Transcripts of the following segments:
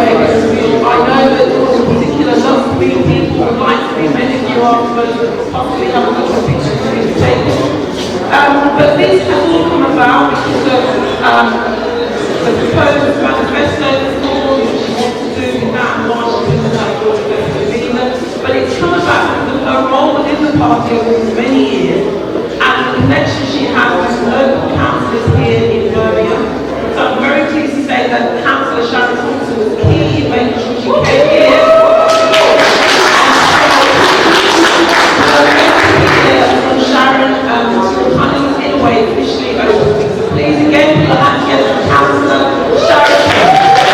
anyway, because I know that in particular lots of people would like to be many of you are, but possibly haven't got your pictures to be taken. But this has all come about because of the proposed manifesto reform, which she wants to do with that march with that but it's come about from her role within the party over many years and the connection she has with local councillors here in Birmingham. So I'm very pleased to say that Councillor Sharon Thompson was key in making sure she came here. From Sharon running in a way officially open. So please again put your hands together for Councillor Sharon Thompson.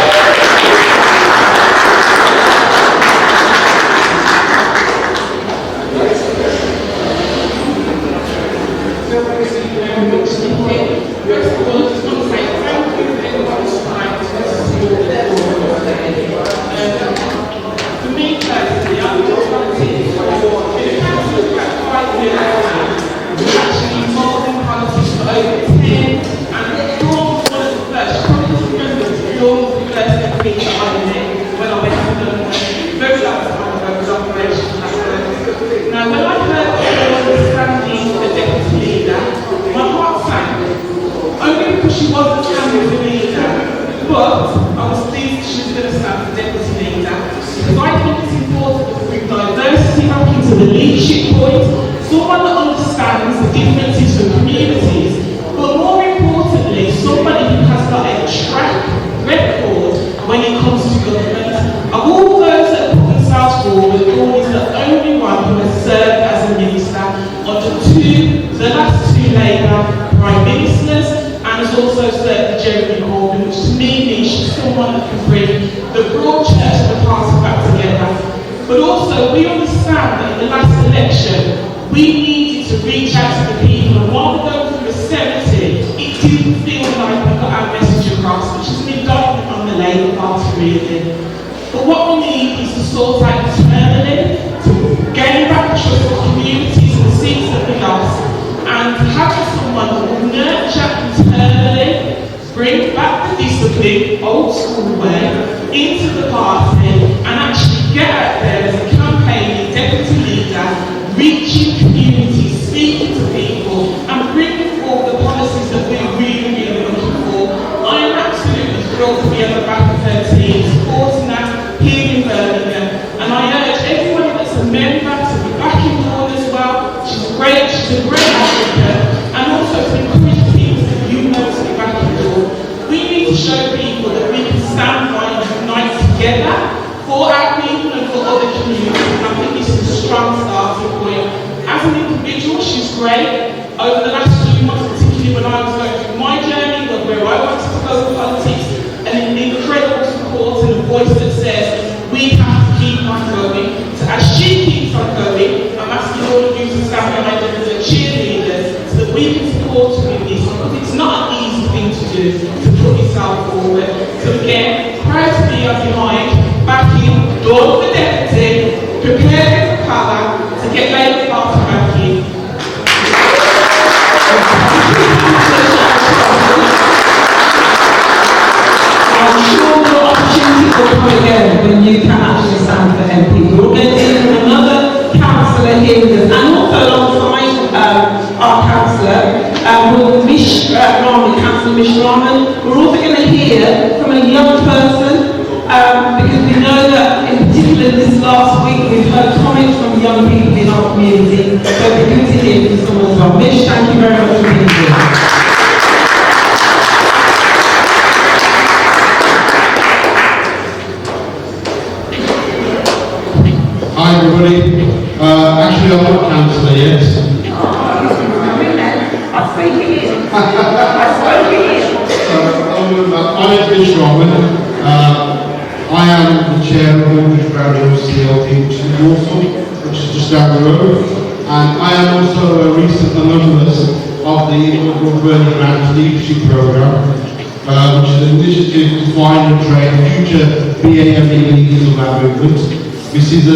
This is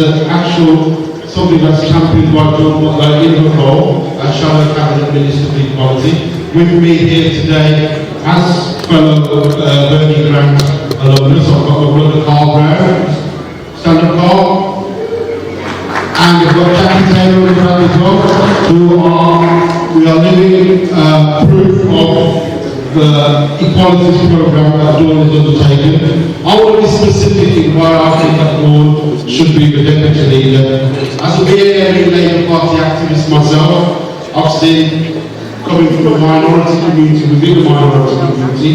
something that's championed by John Butler in the role as Shadow Cabinet Minister for Equality. With me here today as fellow Bernie Grant alumnus. I've got my brother Carl Brown, stand up Carl. And we've got Jackie Taylor in front as well, we are living proof of the equalities program that Dawn is undertaking. I want to be specific in why I think that Dawn should be the deputy leader. As a BAME Labour Party activist myself, I've seen, coming from a minority community within a minority community,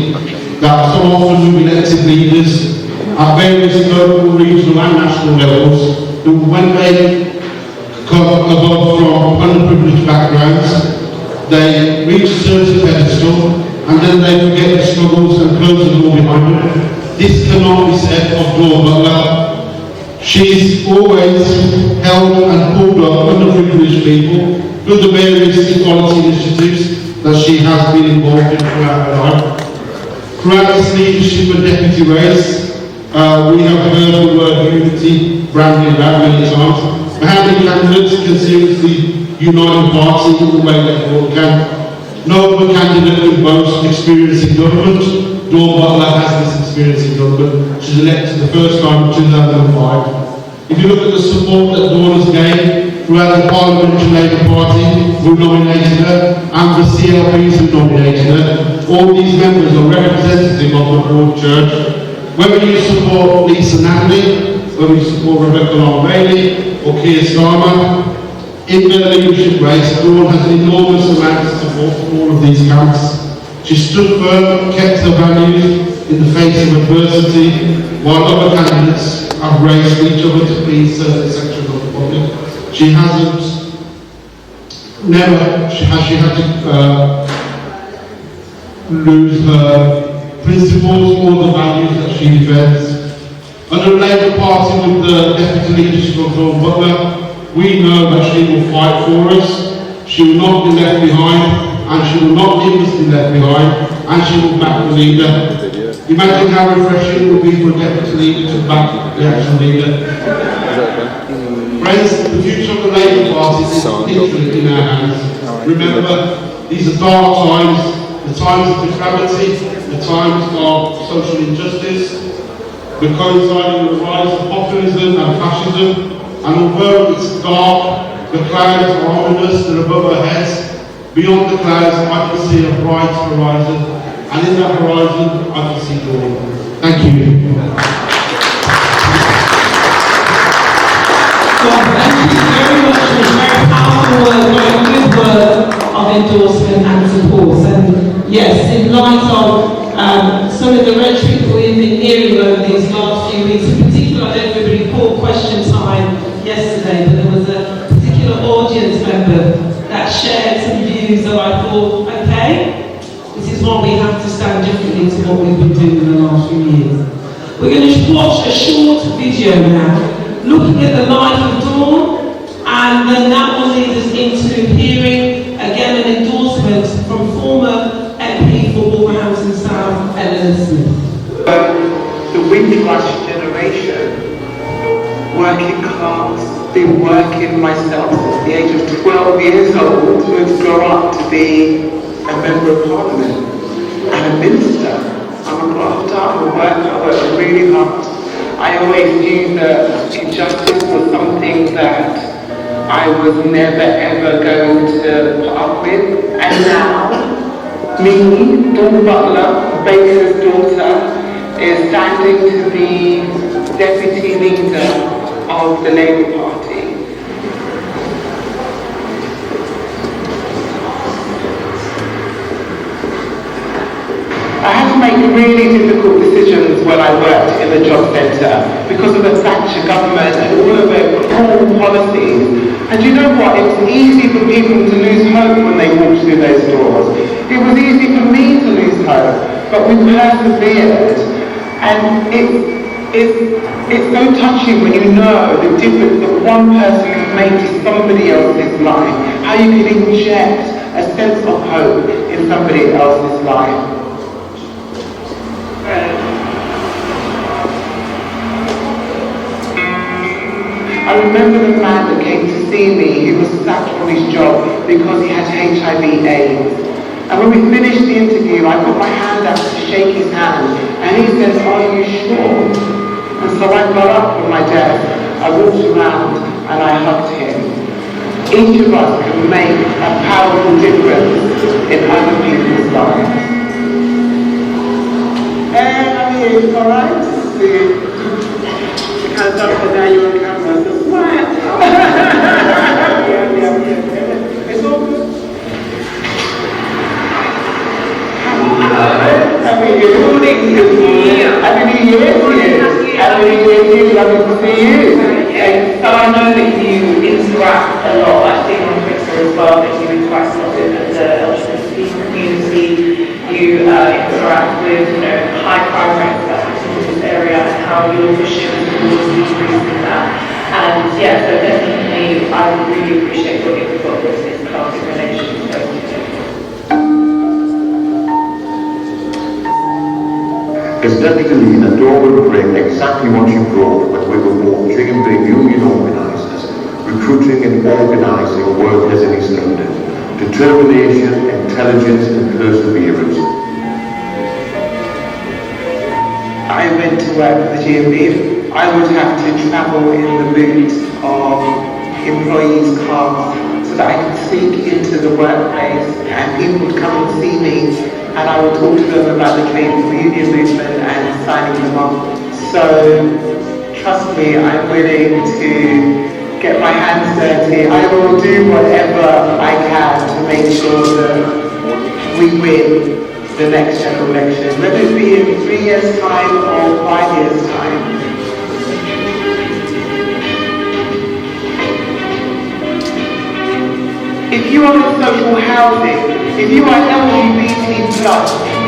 that so often we elected leaders at various local, regional and national levels who, when they come above from underprivileged backgrounds, they reach a certain pedestal and then they forget the struggles and close the door behind them. This cannot be said of Dawn Butler. She's always held and pulled up underprivileged people through the various equality initiatives that she has been involved in throughout her life. Throughout this leadership and deputy race, we have heard the word unity branded out many times. How many candidates can seriously unite the party in the way that all can? No other candidate can boast experience in government. Dawn Butler has this experience in government. She's elected the first time in 2005. If you look at the support that Dawn has gained throughout the Parliamentary Labour Party who nominated her and the CLPs who nominated her, all these members are representative of the broad church. Whether you support Lisa Natalie, whether you support Rebecca Long-Bailey or Keir Starmer, in the leadership race, Dawn has an enormous amount of support from all of these camps. She stood firm, kept her values in the face of adversity, while other candidates have raced each other to please certain sections of the public. She hasn't, never has she had to lose her principles or the values that she defends. Under the Labour Party with the deputy leadership of Dawn Butler, we know that she will fight for us, she will not be left behind, and she will not leave us be left behind, and she will back the leader. Imagine how refreshing it would be for a deputy leader to back the actual leader. Friends, the future of the Labour Party is literally in our hands. Remember, these are dark times, the times of depravity, the times of social injustice, the coinciding with the rise of populism and fascism. And although it's dark, the clouds are ominous, they're above our heads. Beyond the clouds, I can see a bright horizon. And in that horizon, I can see dawn. Thank you. Well, thank you very much for a very powerful word, very good word of endorsement and support. And yes, in light of some of the rhetoric we've been hearing over these last few weeks, in particular, everybody called question time yesterday, but there was a particular audience member that shared some views that I thought, okay, this is why we have to stand differently to what we've been doing in the last few years. We're going to watch a short video now, looking at the life of Dawn, and then that will lead us into hearing, again, an endorsement from former MP for Wolverhampton South, Eleanor Smith. The Windrush generation, working class, been working myself since the age of 12 years old to grow up to be a member of Parliament and a minister. I'm a grafter, I'm a worker, I work really hard. I always knew that injustice was something that I was never ever going to put up with. And now, me, Dawn Butler, Baker's daughter, is standing to be deputy leader of the Labour Party. I had to make really difficult decisions when I worked in the job centre because of the Thatcher government and all of their cruel policies. And you know what? It was easy for people to lose hope when they walked through those doors. It was easy for me to lose hope, but we persevered. And it's so touching when you know the difference that one person can make to somebody else's life, how you can inject a sense of hope in somebody else's life. I remember the man that came to see me, he was sacked from his job because he had HIV/AIDS. And when we finished the interview, I put my hand out to shake his hand, and he says, "Are you sure?" And so I got up from my desk, I walked around, and I hugged him. Each of us can make a powerful difference in other people's lives. Hey, how are you? All right? See you. You kind of thought now you're on camera, so smile. Yeah. It's all good. Happy New Year. Happy New Year to you. Happy New Year to you. Lovely to see you. So I know that you interact a lot, actually on Twitter as well, that you interact a lot with the LGBT community, you interact with, high crime rates in this area and how your mission is towards decreasing that. And yeah, so definitely I really appreciate what you've got with this class in relation to those two. Aesthetically, the door will bring exactly what you brought when we were watching the union organisers, recruiting and organising workers in East London. Determination, intelligence and perseverance. I went to work for the GMB. I would have to travel in the boot of employees' cars so that I could sneak into the workplace and people would come and see me and I would talk to them about the trade union movement and signing them up. So trust me, I'm willing to get my hands dirty. I will do whatever I can to make sure that we win the next general election, whether it be in 3 years' time or 5 years' time. If you are in social housing, if you are LGBT+,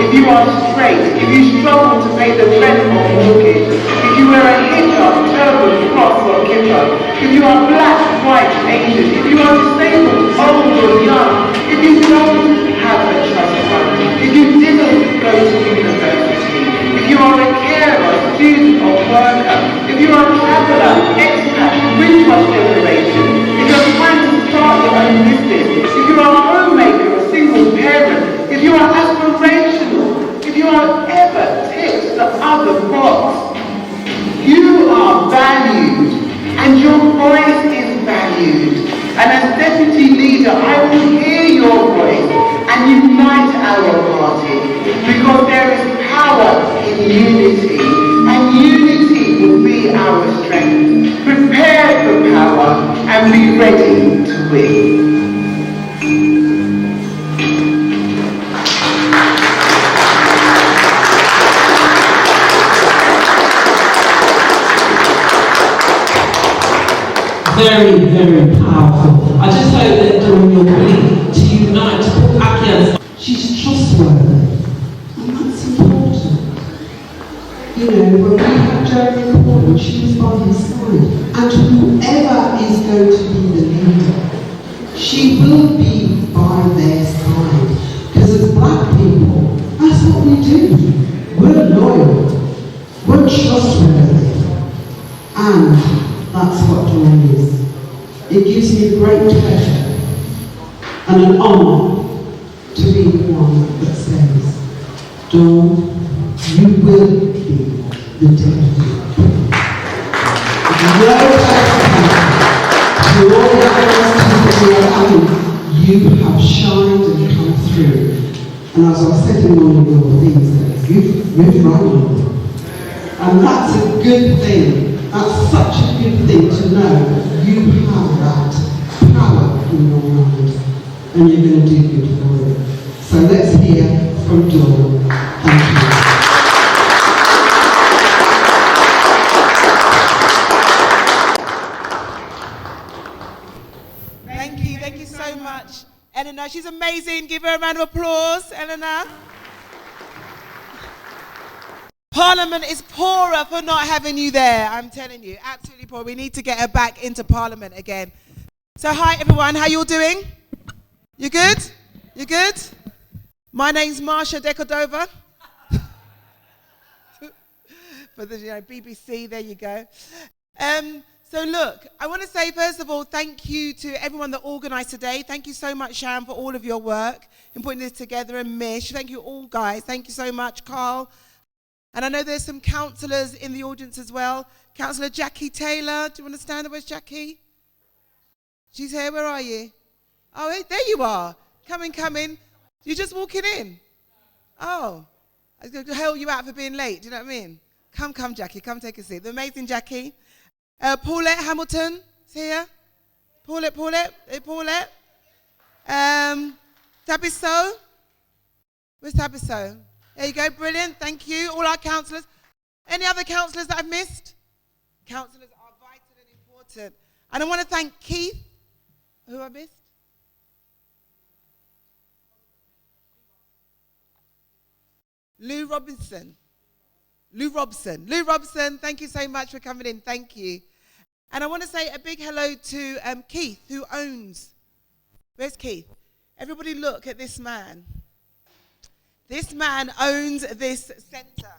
if you are straight, if you struggle to pay the rent or mortgage, if you wear a hijab, turban, cross or kippah, if you are black, white, Asian, if you are disabled, old or young, if you don't have a trust fund, if you didn't go to university, if you are a carer, student or worker, if you are a traveller, expat, rich-wash generation, if you're trying to start your own business, if you are a homemaker, a single parent, if you are aspirational, if you are ever ticked the other box, you are valued and your voice is valued. And as deputy leader, I will hear your voice and unite our party because there is power in unity and unity will be our strength. Prepare for power and be ready to win. Very, very powerful. I just hope that during your plea to unite, to put Akia's, she's trustworthy. And that's important. When we had Jeremy Corbyn, she was by his side. And whoever is going to be the leader, she will be by their side. Because as black people, that's what we do. We're loyal. We're trustworthy. And that's what Dawn is. It gives me a great pleasure and an honour to be the one that says, Dawn, you will be the deputy. No to all the others who are coming, you have shined and come through. And as I said in one of your things, you've run on them. And that's a good thing. That's such a good thing to know. You have that power in your mind and you're going to do good for it. So let's hear from Dawn. Thank you. Thank you so much, Eleanor. She's amazing. Give her a round of applause, Eleanor. Parliament is poorer for not having you there, I'm telling you, absolutely poor. We need to get her back into Parliament again. So hi everyone, how you all doing? You good? You good? My name's Marsha de Cordova. For the BBC, there you go. So look, I want to say, first of all, thank you to everyone that organised today. Thank you so much, Sharon, for all of your work in putting this together, and Mish. Thank you all, guys. Thank you so much, Carl. And I know there's some councillors in the audience as well. Councillor Jackie Taylor, do you want to stand up? Where's Jackie? She's here, where are you? Oh, hey, there you are. Come in. You're just walking in? Oh, I was going to hail you out for being late, do you know what I mean? Come, Jackie, come take a seat. The amazing Jackie. Paulette Hamilton is here. Paulette. Hey, Paulette. Tabiso. Where's Tabiso? There you go, brilliant, thank you. All our councillors. Any other councillors that I've missed? Councillors are vital and important. And I want to thank Keith, who I missed. Lou Robson, thank you so much for coming in, thank you. And I want to say a big hello to Keith, who owns, where's Keith? Everybody look at this man. This man owns this centre,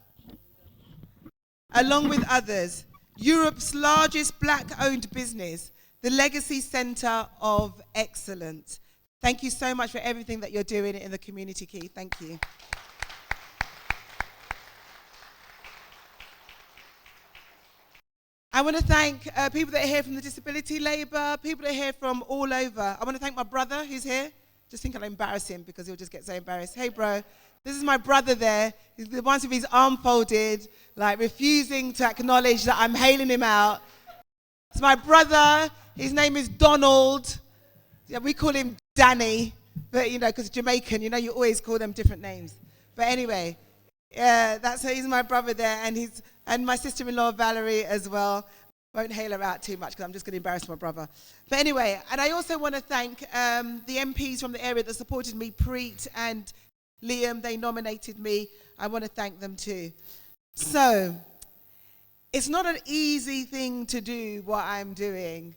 along with others, Europe's largest black-owned business, the Legacy Centre of Excellence. Thank you so much for everything that you're doing in the community, Keith, thank you. I want to thank people that are here from the Disability Labour, people that are here from all over. I want to thank my brother who's here. Just think I'll embarrass him because he'll just get so embarrassed. Hey, bro, this is my brother there. He's the one with his arm folded, like refusing to acknowledge that I'm hailing him out. It's my brother. His name is Donald. Yeah, we call him Danny, but because Jamaican, you always call them different names. But anyway, he's my brother there, and my sister-in-law Valerie as well. Won't hail her out too much because I'm just going to embarrass my brother. But anyway, and I also want to thank the MPs from the area that supported me, Preet and Liam. They nominated me. I want to thank them too. So, it's not an easy thing to do what I'm doing.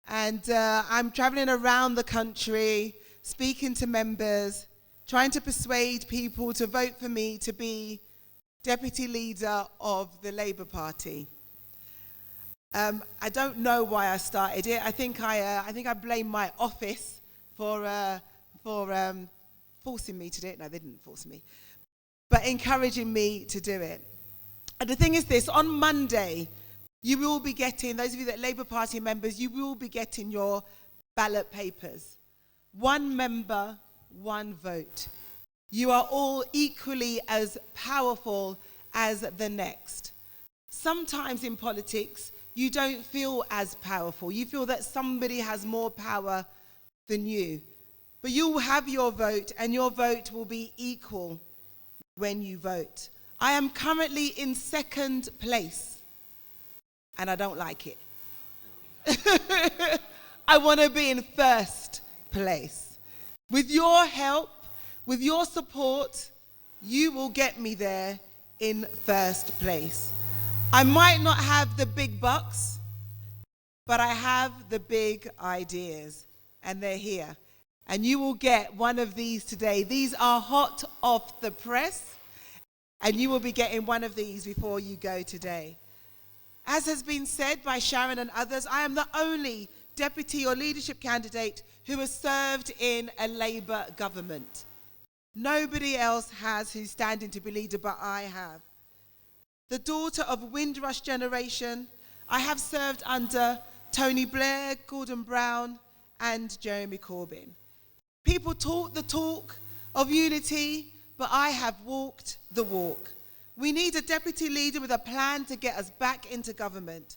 And I'm traveling around the country, speaking to members, trying to persuade people to vote for me to be deputy leader of the Labour Party. I don't know why I started it. I think I blame my office for forcing me to do it. No, they didn't force me, but encouraging me to do it. And the thing is this: on Monday, you will be getting, those of you that are Labour Party members, you will be getting your ballot papers. One member, one vote. You are all equally as powerful as the next. Sometimes in politics, you don't feel as powerful. You feel that somebody has more power than you. But you will have your vote, and your vote will be equal when you vote. I am currently in second place, and I don't like it. I want to be in first place. With your help, with your support, you will get me there in first place. I might not have the big bucks, but I have the big ideas, and they're here. And you will get one of these today. These are hot off the press, and you will be getting one of these before you go today. As has been said by Sharon and others, I am the only deputy or leadership candidate who has served in a Labour government. Nobody else has who's standing to be leader, but I have. The daughter of Windrush generation, I have served under Tony Blair, Gordon Brown, and Jeremy Corbyn. People talk the talk of unity, but I have walked the walk. We need a deputy leader with a plan to get us back into government.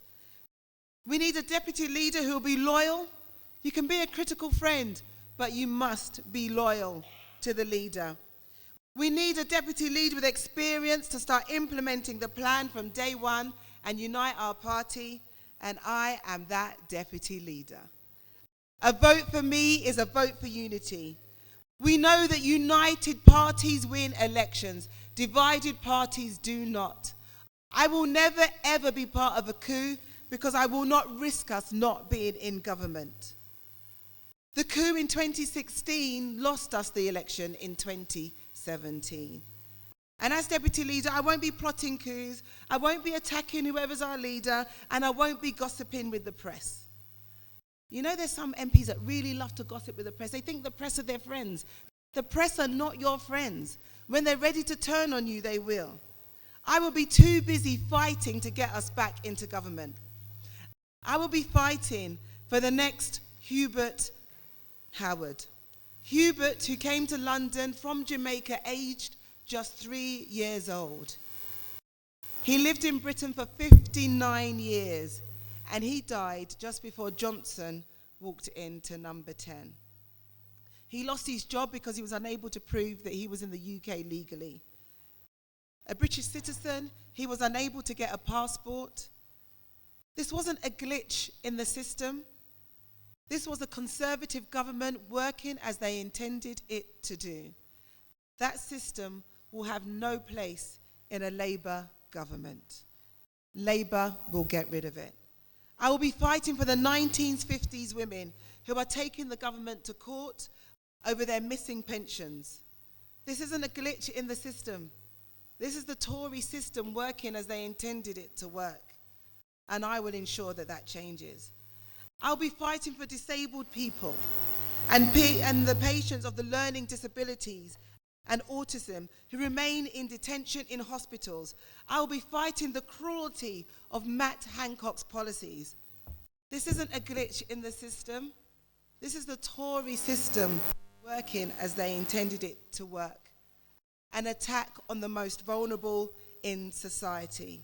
We need a deputy leader who will be loyal. You can be a critical friend, but you must be loyal to the leader. We need a deputy leader with experience to start implementing the plan from day one and unite our party, and I am that deputy leader. A vote for me is a vote for unity. We know that united parties win elections, divided parties do not. I will never ever be part of a coup because I will not risk us not being in government. The coup in 2016 lost us the election in 2017. And as deputy leader, I won't be plotting coups, I won't be attacking whoever's our leader, and I won't be gossiping with the press. You know, there's some MPs that really love to gossip with the press. They think the press are their friends. The press are not your friends. When they're ready to turn on you, they will. I will be too busy fighting to get us back into government. I will be fighting for the next Hubert Howard. Hubert, who came to London from Jamaica aged just 3 years old. He lived in Britain for 59 years, and he died just before Johnson walked into number 10. He lost his job because he was unable to prove that he was in the UK legally. A British citizen, he was unable to get a passport. This wasn't a glitch in the system. This was a Conservative government working as they intended it to do. That system will have no place in a Labour government. Labour will get rid of it. I will be fighting for the 1950s women who are taking the government to court over their missing pensions. This isn't a glitch in the system. This is the Tory system working as they intended it to work. And I will ensure that that changes. I'll be fighting for disabled people and the patients of the learning disabilities and autism who remain in detention in hospitals. I'll be fighting the cruelty of Matt Hancock's policies. This isn't a glitch in the system. This is the Tory system working as they intended it to work. An attack on the most vulnerable in society.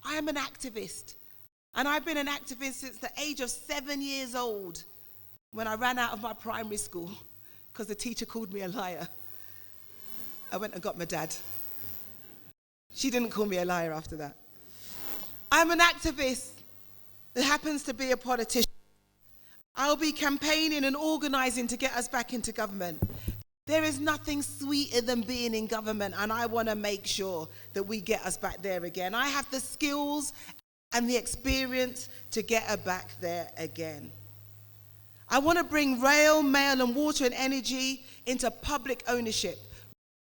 I am an activist, and I've been an activist since the age of 7 years old, when I ran out of my primary school because the teacher called me a liar. I went and got my dad. She didn't call me a liar after that. I'm an activist that happens to be a politician. I'll be campaigning and organising to get us back into government. There is nothing sweeter than being in government, and I want to make sure that we get us back there again. I have the skills and the experience to get us back there again. I want to bring rail, mail and water and energy into public ownership.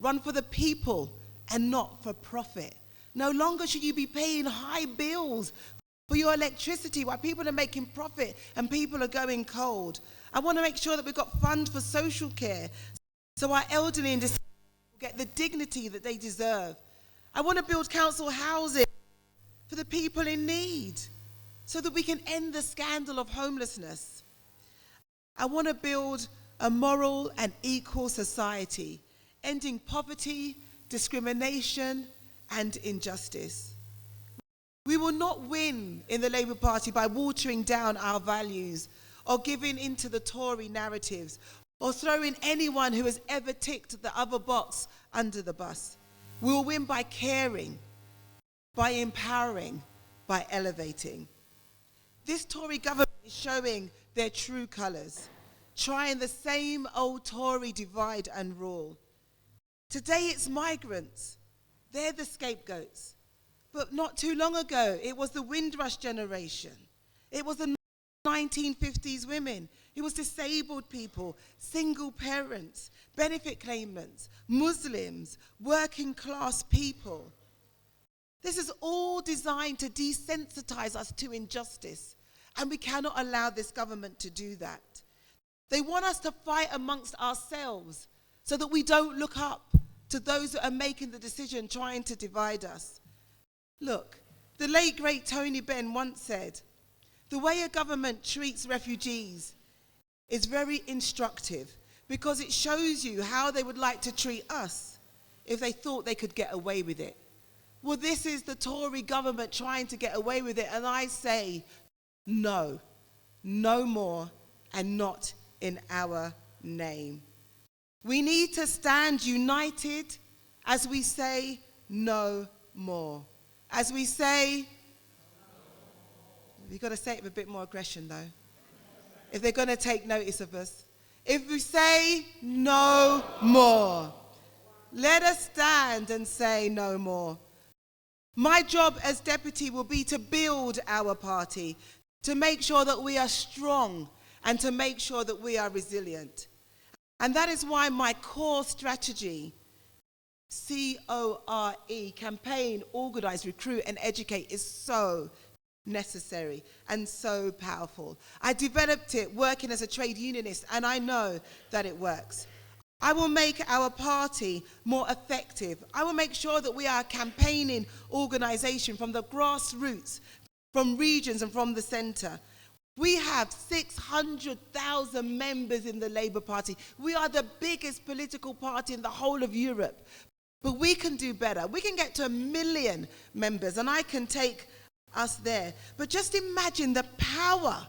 Run for the people and not for profit. No longer should you be paying high bills for your electricity while people are making profit and people are going cold. I want to make sure that we've got funds for social care so our elderly and disabled get the dignity that they deserve. I want to build council housing for the people in need so that we can end the scandal of homelessness. I want to build a moral and equal society, ending poverty, discrimination, and injustice. We will not win in the Labour Party by watering down our values or giving into the Tory narratives or throwing anyone who has ever ticked the other box under the bus. We will win by caring, by empowering, by elevating. This Tory government is showing their true colours, trying the same old Tory divide and rule. Today it's migrants. They're the scapegoats. But not too long ago, it was the Windrush generation. It was the 1950s women. It was disabled people, single parents, benefit claimants, Muslims, working class people. This is all designed to desensitize us to injustice, and we cannot allow this government to do that. They want us to fight amongst ourselves so that we don't look up to those that are making the decision trying to divide us. Look, the late great Tony Benn once said, the way a government treats refugees is very instructive because it shows you how they would like to treat us if they thought they could get away with it. Well, this is the Tory government trying to get away with it, and I say no, no more, and not in our name. We need to stand united as we say no more. As we say, we've got to say it with a bit more aggression though, if they're going to take notice of us. If we say no more, let us stand and say no more. My job as deputy will be to build our party, to make sure that we are strong and to make sure that we are resilient. And that is why my core strategy CORE, campaign, organize, recruit, and educate, is so necessary and so powerful. I developed it working as a trade unionist, and I know that it works. I will make our party more effective. I will make sure that we are a campaigning organization from the grassroots, from regions and from the center. We have 600,000 members in the Labour Party. We are the biggest political party in the whole of Europe. But we can do better. We can get to 1 million members, and I can take us there. But just imagine the power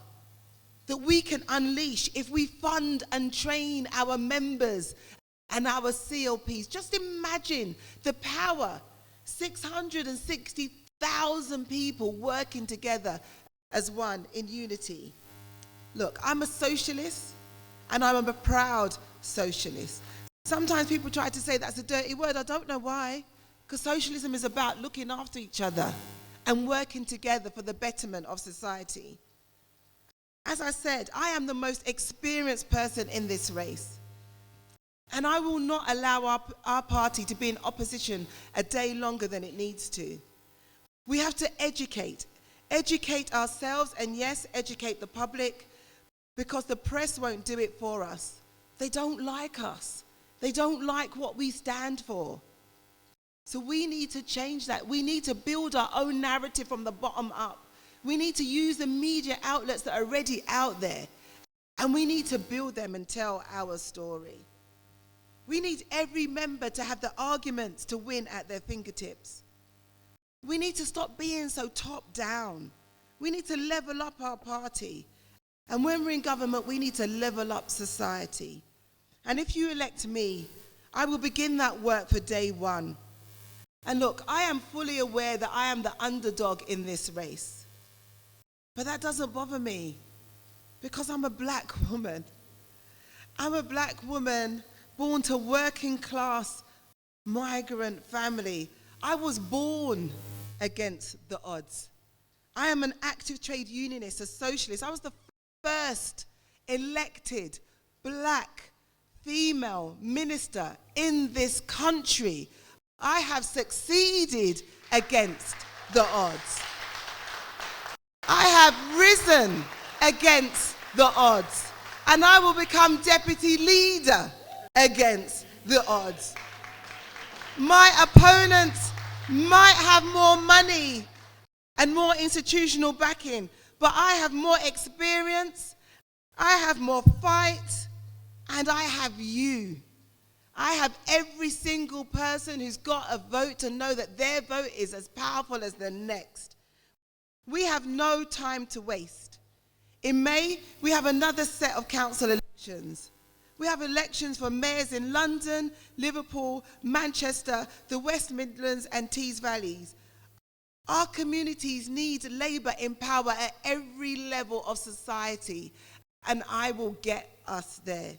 that we can unleash if we fund and train our members and our CLPs. Just imagine the power. 660,000 people working together as one in unity. Look, I'm a socialist, and I'm a proud socialist. Sometimes people try to say that's a dirty word. I don't know why. Because socialism is about looking after each other and working together for the betterment of society. As I said, I am the most experienced person in this race. And I will not allow our party to be in opposition a day longer than it needs to. We have to educate ourselves, and yes, educate the public, because the press won't do it for us. They don't like us. They don't like what we stand for. So we need to change that. We need to build our own narrative from the bottom up. We need to use the media outlets that are already out there, and we need to build them and tell our story. We need every member to have the arguments to win at their fingertips. We need to stop being so top down. We need to level up our party. And when we're in government, we need to level up society. And if you elect me, I will begin that work for day one. And look, I am fully aware that I am the underdog in this race. But that doesn't bother me, because I'm a black woman. I'm a black woman born to working class migrant family. I was born against the odds. I am an active trade unionist, a socialist. I was the first elected black female minister in this country. I have succeeded against the odds. I have risen against the odds, and I will become deputy leader against the odds. My opponents might have more money and more institutional backing, but I have more experience, I have more fight, and I have you. I have every single person who's got a vote to know that their vote is as powerful as the next. We have no time to waste. In May, we have another set of council elections. We have elections for mayors in London, Liverpool, Manchester, the West Midlands, and Tees Valleys. Our communities need Labour in power at every level of society, and I will get us there.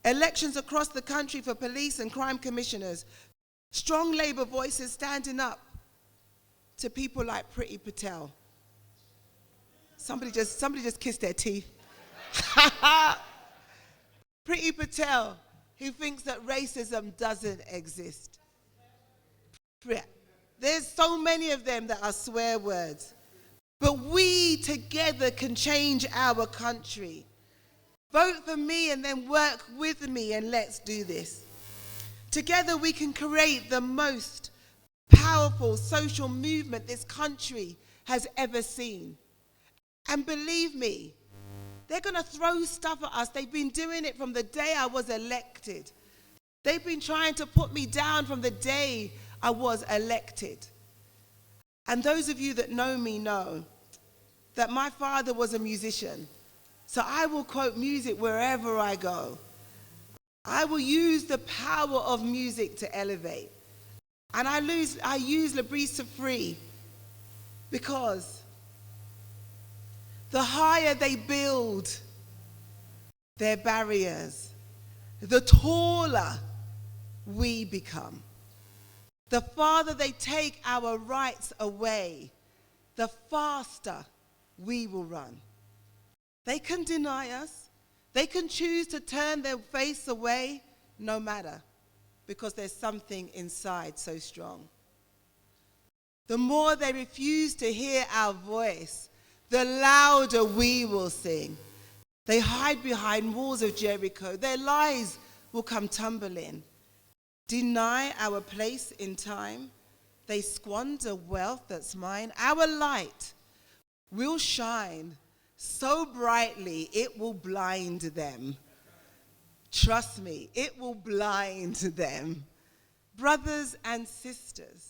Elections across the country for police and crime commissioners. Strong Labour voices standing up to people like Priti Patel. Somebody just kissed their teeth. Priti Patel, who thinks that racism doesn't exist. There's so many of them that are swear words. But we together can change our country. Vote for me and then work with me, and let's do this. Together we can create the most powerful social movement this country has ever seen. And believe me, they're going to throw stuff at us. They've been doing it from the day I was elected. They've been trying to put me down from the day I was elected. And those of you that know me know that my father was a musician. So I will quote music wherever I go. I will use the power of music to elevate. And I use La Brisa Free because the higher they build their barriers, the taller we become. The farther they take our rights away, the faster we will run. They can deny us. They can choose to turn their face away, no matter. because there's something inside so strong. The more they refuse to hear our voice, the louder we will sing. They hide behind walls of Jericho. Their lies will come tumbling. Deny our place in time. They squander wealth that's mine. Our light will shine so brightly it will blind them. Trust me, it will blind them. Brothers and sisters,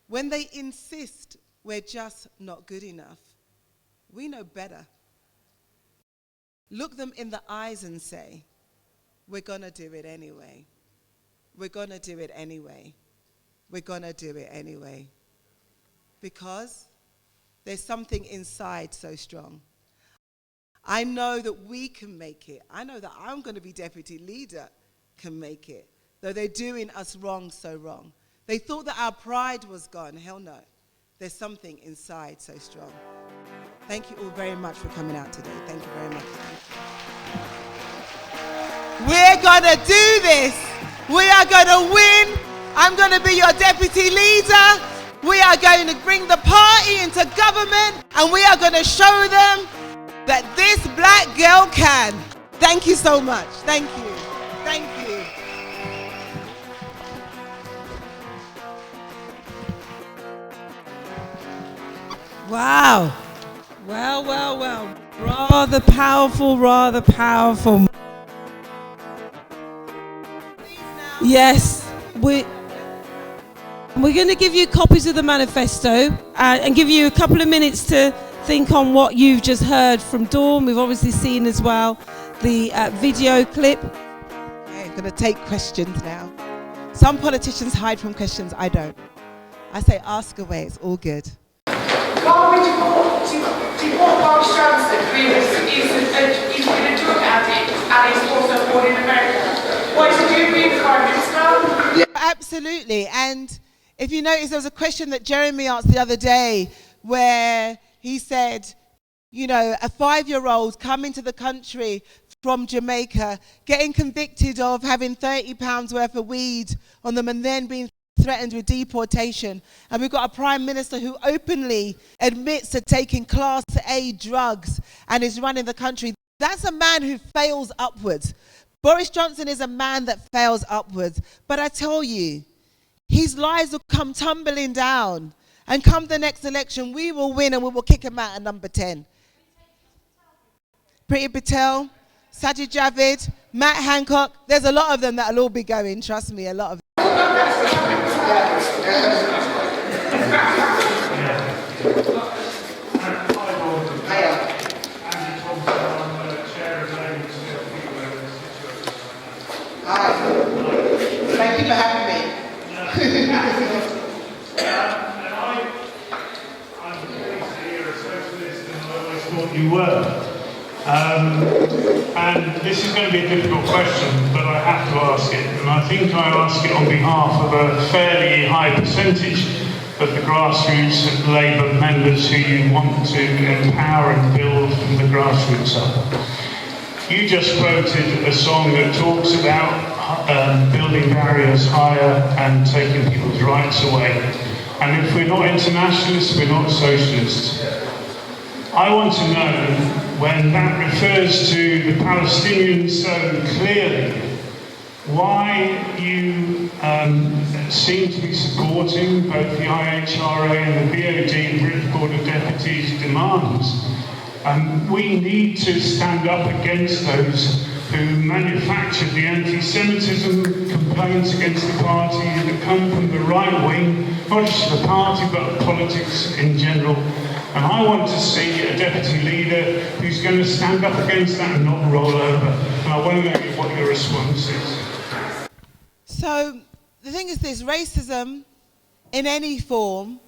when they insist we're just not good enough, we know better. Look them in the eyes and say, we're going to do it anyway. We're going to do it anyway. We're going to do it anyway. Because there's something inside so strong. I know that we can make it. I know that I'm going to be deputy leader can make it. Though they're doing us wrong so wrong. They thought that our pride was gone. Hell no. There's something inside so strong. Thank you all very much for coming out today. Thank you very much. We're going to do this. We are going to win. I'm going to be your deputy leader. We are going to bring the party into government, and we are going to show them that this black girl can. Thank you so much. Thank you. Thank you. Wow. Well. Rather powerful. Yes, we're going to give you copies of the manifesto and give you a couple of minutes to think on what you've just heard from Dawn. We've obviously seen as well the video clip. Okay, I'm going to take questions now. Some politicians hide from questions. I don't. I say ask away. It's all good. Why would you support Boris Johnson, who is been a drug addict and is also born in America? What should you be the Prime Minister? Yeah. Absolutely. And if you notice, there was a question that Jeremy asked the other day where he said, you know, a 5-year-old coming to the country from Jamaica, getting convicted of having £30 worth of weed on them and then being threatened with deportation. And we've got a Prime Minister who openly admits to taking Class A drugs and is running the country. That's a man who fails upwards. Boris Johnson is a man that fails upwards. But I tell you, his lies will come tumbling down. And come the next election, we will win and we will kick him out at number 10. Priti Patel, Sajid Javid, Matt Hancock, there's a lot of them that will all be going, trust me, a lot of them. Thank you for having me. I'm pleased to hear a socialist, and I always thought you were. And this is going to be a difficult question, but I have to ask it. And I think I ask it on behalf of a fairly high percentage of the grassroots and Labour members who you want to empower and build from the grassroots up. You just quoted a song that talks about building barriers higher and taking people's rights away. And if we're not internationalists, we're not socialists. I want to know, when that refers to the Palestinians so clearly, why you seem to be supporting both the IHRA and the BOD and British Board of Deputies' demands. We need to stand up against those who manufactured the anti-Semitism complaints against the party that come from the right wing, not just the party but politics in general. And I want to see a deputy leader who's going to stand up against that and not roll over. And I want to know what your response is. So the thing is this, racism in any form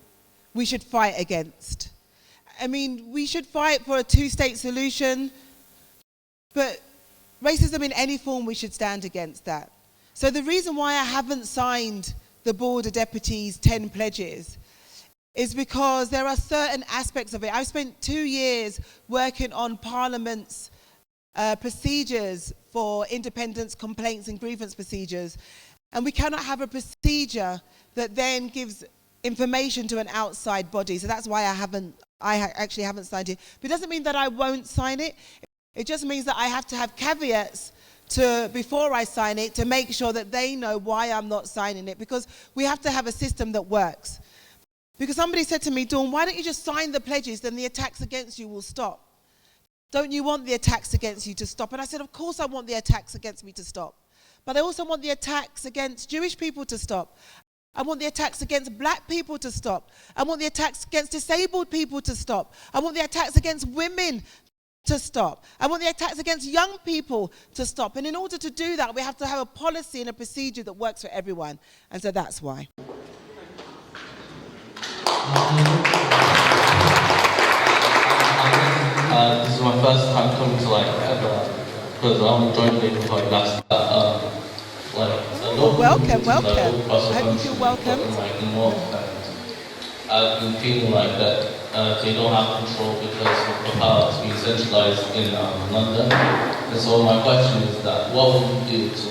we should fight against. I mean, we should fight for a two-state solution, but racism in any form, we should stand against that. So the reason why I haven't signed the Board of Deputies' 10 pledges is because there are certain aspects of it. I've spent 2 years working on Parliament's procedures for independence complaints and grievance procedures. And we cannot have a procedure that then gives information to an outside body. So that's why I actually haven't signed it. But it doesn't mean that I won't sign it. It just means that I have to have caveats before I sign it to make sure that they know why I'm not signing it, because we have to have a system that works. Because somebody said to me, Dawn, why don't you just sign the pledges, then the attacks against you will stop? Don't you want the attacks against you to stop? And I said, of course I want the attacks against me to stop. But I also want the attacks against Jewish people to stop. I want the attacks against black people to stop. I want the attacks against disabled people to stop. I want the attacks against women to stop. I want the attacks against young people to stop. And in order to do that, we have to have a policy and a procedure that works for everyone. And so that's why. This is my first time coming to ever, because I only joined the Labour Party last welcome. I hope you feel welcome. I've been feeling like that they don't have control because of the power that's being centralised in London. And so my question is that what will you do to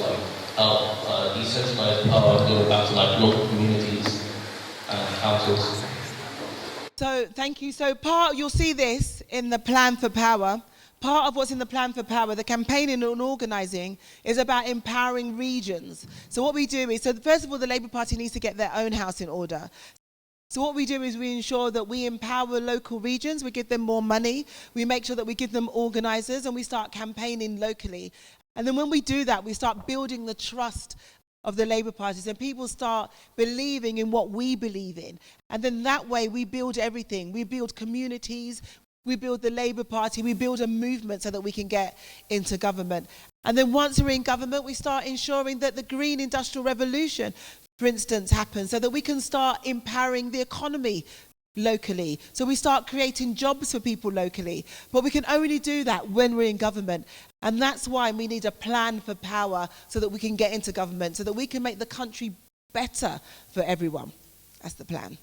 help decentralise power and go back to local communities and councils? So thank you. So you'll see this in the Plan for Power. Part of what's in the Plan for Power, the campaigning and organising, is about empowering regions. So what we do is, so first of all, the Labour Party needs to get their own house in order. So what we do is we ensure that we empower local regions, we give them more money, we make sure that we give them organisers, and we start campaigning locally. And then when we do that, we start building the trust of the Labour parties, and people start believing in what we believe in. And then that way we build everything. We build communities, we build the Labour Party, we build a movement so that we can get into government. And then once we're in government, we start ensuring that the green industrial revolution, for instance, happens so that we can start empowering the economy locally. So we start creating jobs for people locally. But we can only do that when we're in government. And that's why we need a plan for power so that we can get into government, so that we can make the country better for everyone. That's the plan.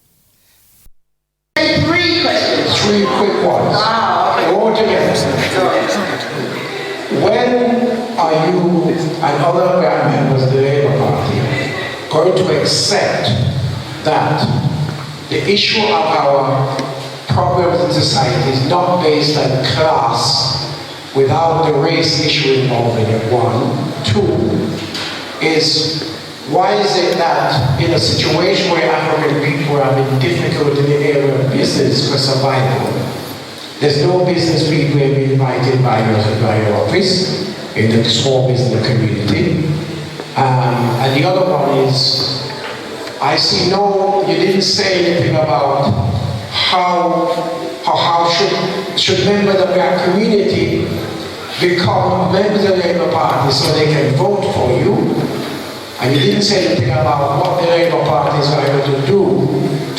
3 questions. 3 quick ones. All together. When are you and other members of the Labour Party going to accept that the issue of our problems in society is not based on class without the race issue involved in it? 1. 2 is, why is it that in a situation where African people are having difficulty in the area of business for survival, there's no business people being invited by your office in the small business community? And the other one is, I see you didn't say anything about how should members of that community become members of the Labour Party so they can vote for you. And you didn't say anything about what the Labour Party is going to do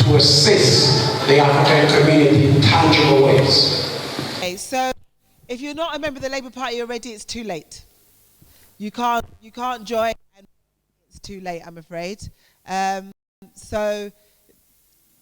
to assist the African community in tangible ways. Okay, so if you're not a member of the Labour Party already, it's too late. You can't join, and it's too late, I'm afraid. So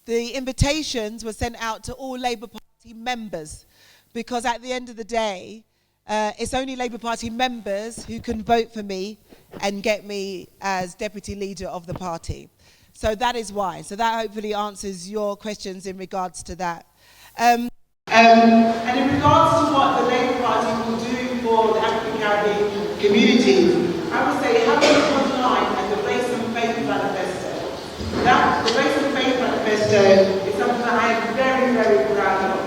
the invitations were sent out to all Labour Party members, because at the end of the day, it's only Labour Party members who can vote for me and get me as deputy leader of the party. So that is why. So that hopefully answers your questions in regards to that. And in regards to what the Labour Party will do for the African Caribbean community, I would say have a look online at the Race and Faith Manifesto. The Race and Faith Manifesto is something that I am very, very proud of.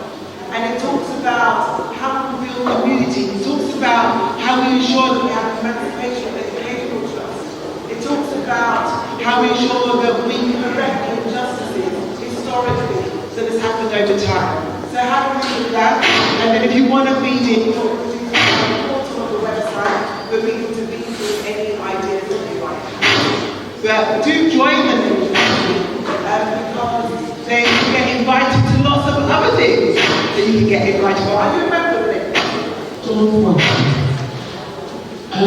And it talks about how we build community. It talks about how we ensure that we have emancipation of educational trust. It talks about how we ensure that we correct injustices historically, so this happened over time. So have a look at that, and then if you want to feed in, you'll put it on the portal of the website for people to feed in any ideas that they like. But do join the Labour Party because they get invited to lots of other things that you can get invited for. Are you a member of the Labour Party? As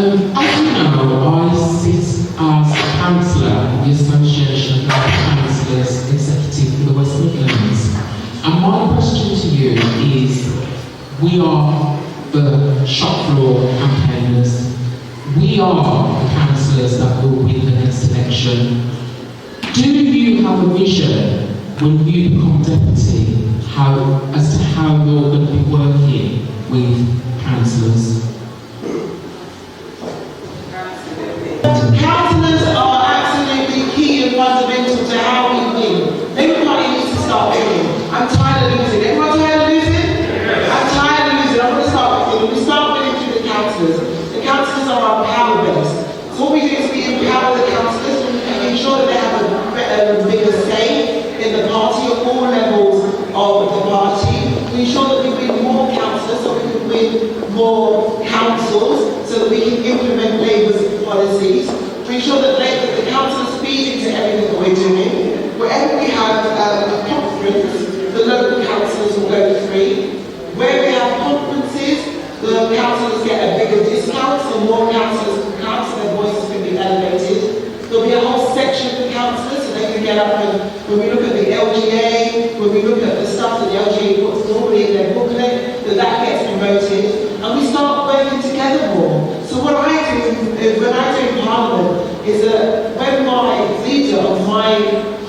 you know, I sit as councillor in the Association of Councillors Executive for the West Midlands. And my question to you is, we are the shop floor campaigners. We are the councillors that will win the next election. Do you have a vision when you become deputy as to how you're going to be working with councillors? Councillors are absolutely key and fundamental to how we win. Everybody needs to start winning. I'm tired of losing. Everyone tired of losing? I'm tired of losing. I want to start winning. We start winning through the councillors. The councillors are our power base. So what we do is we empower the councillors and ensure that they have a bigger say in the party at all levels of the party. We ensure that we win more councillors so we can win more councils so that we can implement Labour's policies. We ensure that the councillors feed into everything that we're doing. Wherever we have a conference, the local councillors will go free. Where we have conferences, the councillors get a bigger discount, so more councillors can come, so their voices can be elevated. There'll be a whole section for councillors, so they can get up and when we look at the LGA, when we look at the stuff that the LGA puts normally in their booklet, that gets promoted, and we start working together more. So what I do when I do Parliament is that when my leader of my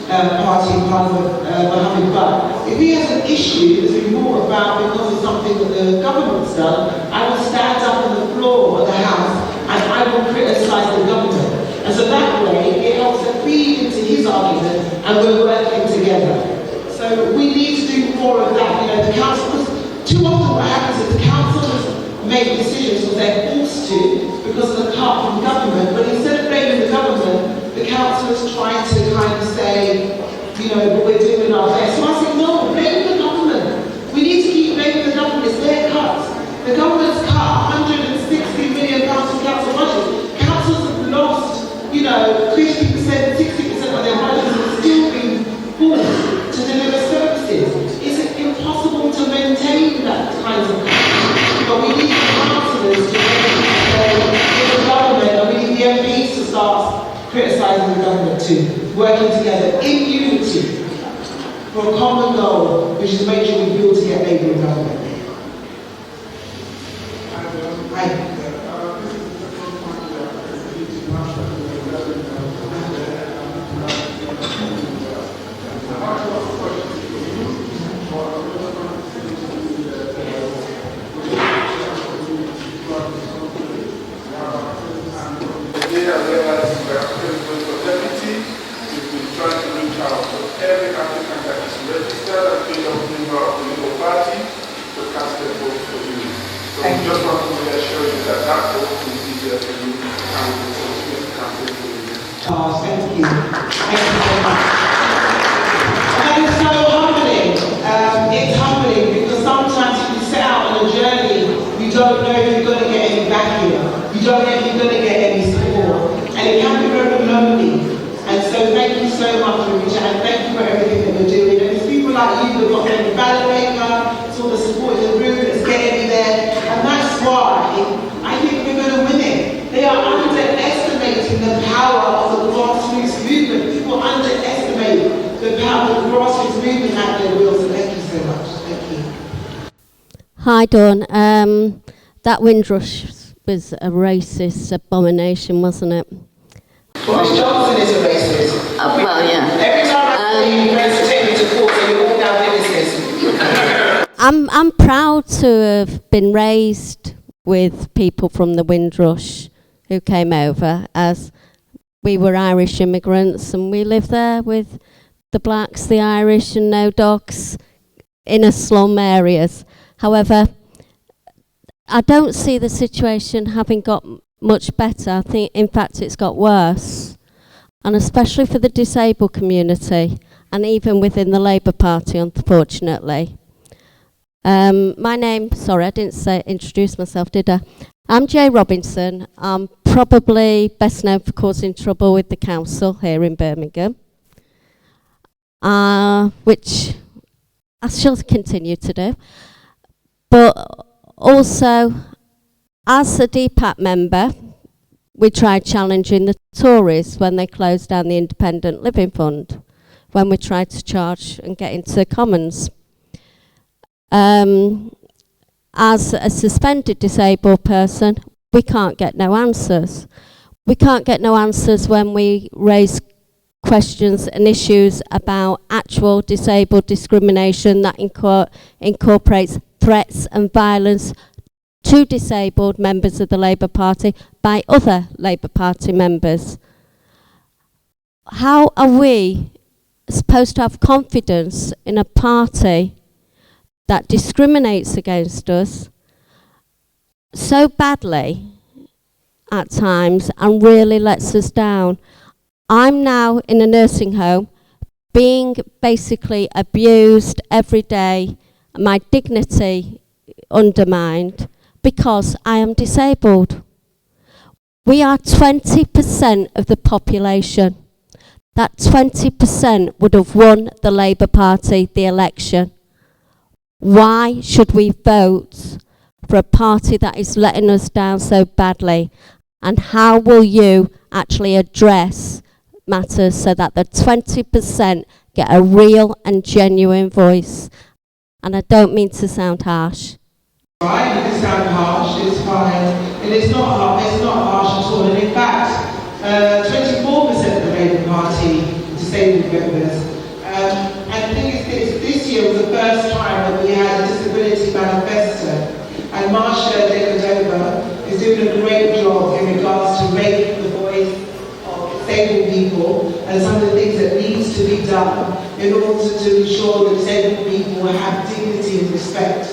party in Parliament, Mohammed Butt, if he has an issue that's been brought about because of something that the government's done, I will stand up on the floor of the House and I will criticise the government. And so that way, it helps to feed into his argument and we're working together. So we need to do more of that. You know, the councillors, too often what happens is the councillors make decisions because they're forced to because of the cut from government, but instead of blaming the government, the councillors try to kind of say, you know, but we're doing our best. So I say, no, blame the government. We need to keep blaming the government. It's their cuts. The government's cut £160 million from council budget. Councils have lost, you know, 50%, 60% of their budgets and still being forced to deliver services. It's impossible to maintain that kind of cut. But we need the councillors to get the government, and we need the MPs to start criticising the government too, working together in unity for a common goal, which is make sure we build to get Labour in government. Right. Every applicant that is registered and paid up member of the Labour Party to cast their vote for you. So we just want to reassure you that that vote will be there for you and we will continue to campaign for you. Thank you. Thank you very much. And it's so humbling. It's humbling because sometimes you set out on a journey, you don't know if you're going to get any backing, you don't know if you're going to get any support, and it can be very lonely. And so thank you so much for reaching out, and thank you for everything that you're doing. And it's people like you that got me the ballot paper, it's all the support in the room that's getting me there. And that's why I think we're going to win it. They are underestimating the power of the grassroots movement. People underestimate the power of the grassroots movement out there, Will. So thank you so much. Thank you. Hi, Dawn. That Windrush was a racist abomination, wasn't it? Boris Johnson is a racist. Well, yeah. Every time I see you, friends to take me to court, so you walk down witnesses. I'm proud to have been raised with people from the Windrush who came over, as we were Irish immigrants and we lived there with the blacks, the Irish and no dogs in a slum areas. However, I don't see the situation having got much better. I think, in fact, it's got worse, and especially for the disabled community, and even within the Labour Party, unfortunately. My name, sorry, I didn't introduce myself, did I? I'm Jay Robinson. I'm probably best known for causing trouble with the council here in Birmingham, which I shall continue to do. But also, as a DPAT member, we tried challenging the Tories when they closed down the Independent Living Fund, when we tried to charge and get into the Commons. as a suspended disabled person, we can't get no answers. We can't get no answers when we raise questions and issues about actual disabled discrimination that incorporates threats and violence to disabled members of the Labour Party by other Labour Party members. How are we supposed to have confidence in a party that discriminates against us so badly at times and really lets us down? I'm now in a nursing home being basically abused every day, my dignity undermined because I am disabled. We are 20% of the population. That 20% would have won the Labour Party the election. Why should we vote for a party that is letting us down so badly? And how will you actually address matters so that the 20% get a real and genuine voice? And I don't mean to sound harsh. Right, it can sound harsh, it's fine. And it's not harsh at all. And in fact, 24% of the Labour Party disabled members. And the thing is this year was the first time that we had a disability manifesto. And Marsha Dekadova is doing a great job in regards to raising the voice of disabled people and some of the things that needs to be done in order to ensure that disabled people have dignity and respect.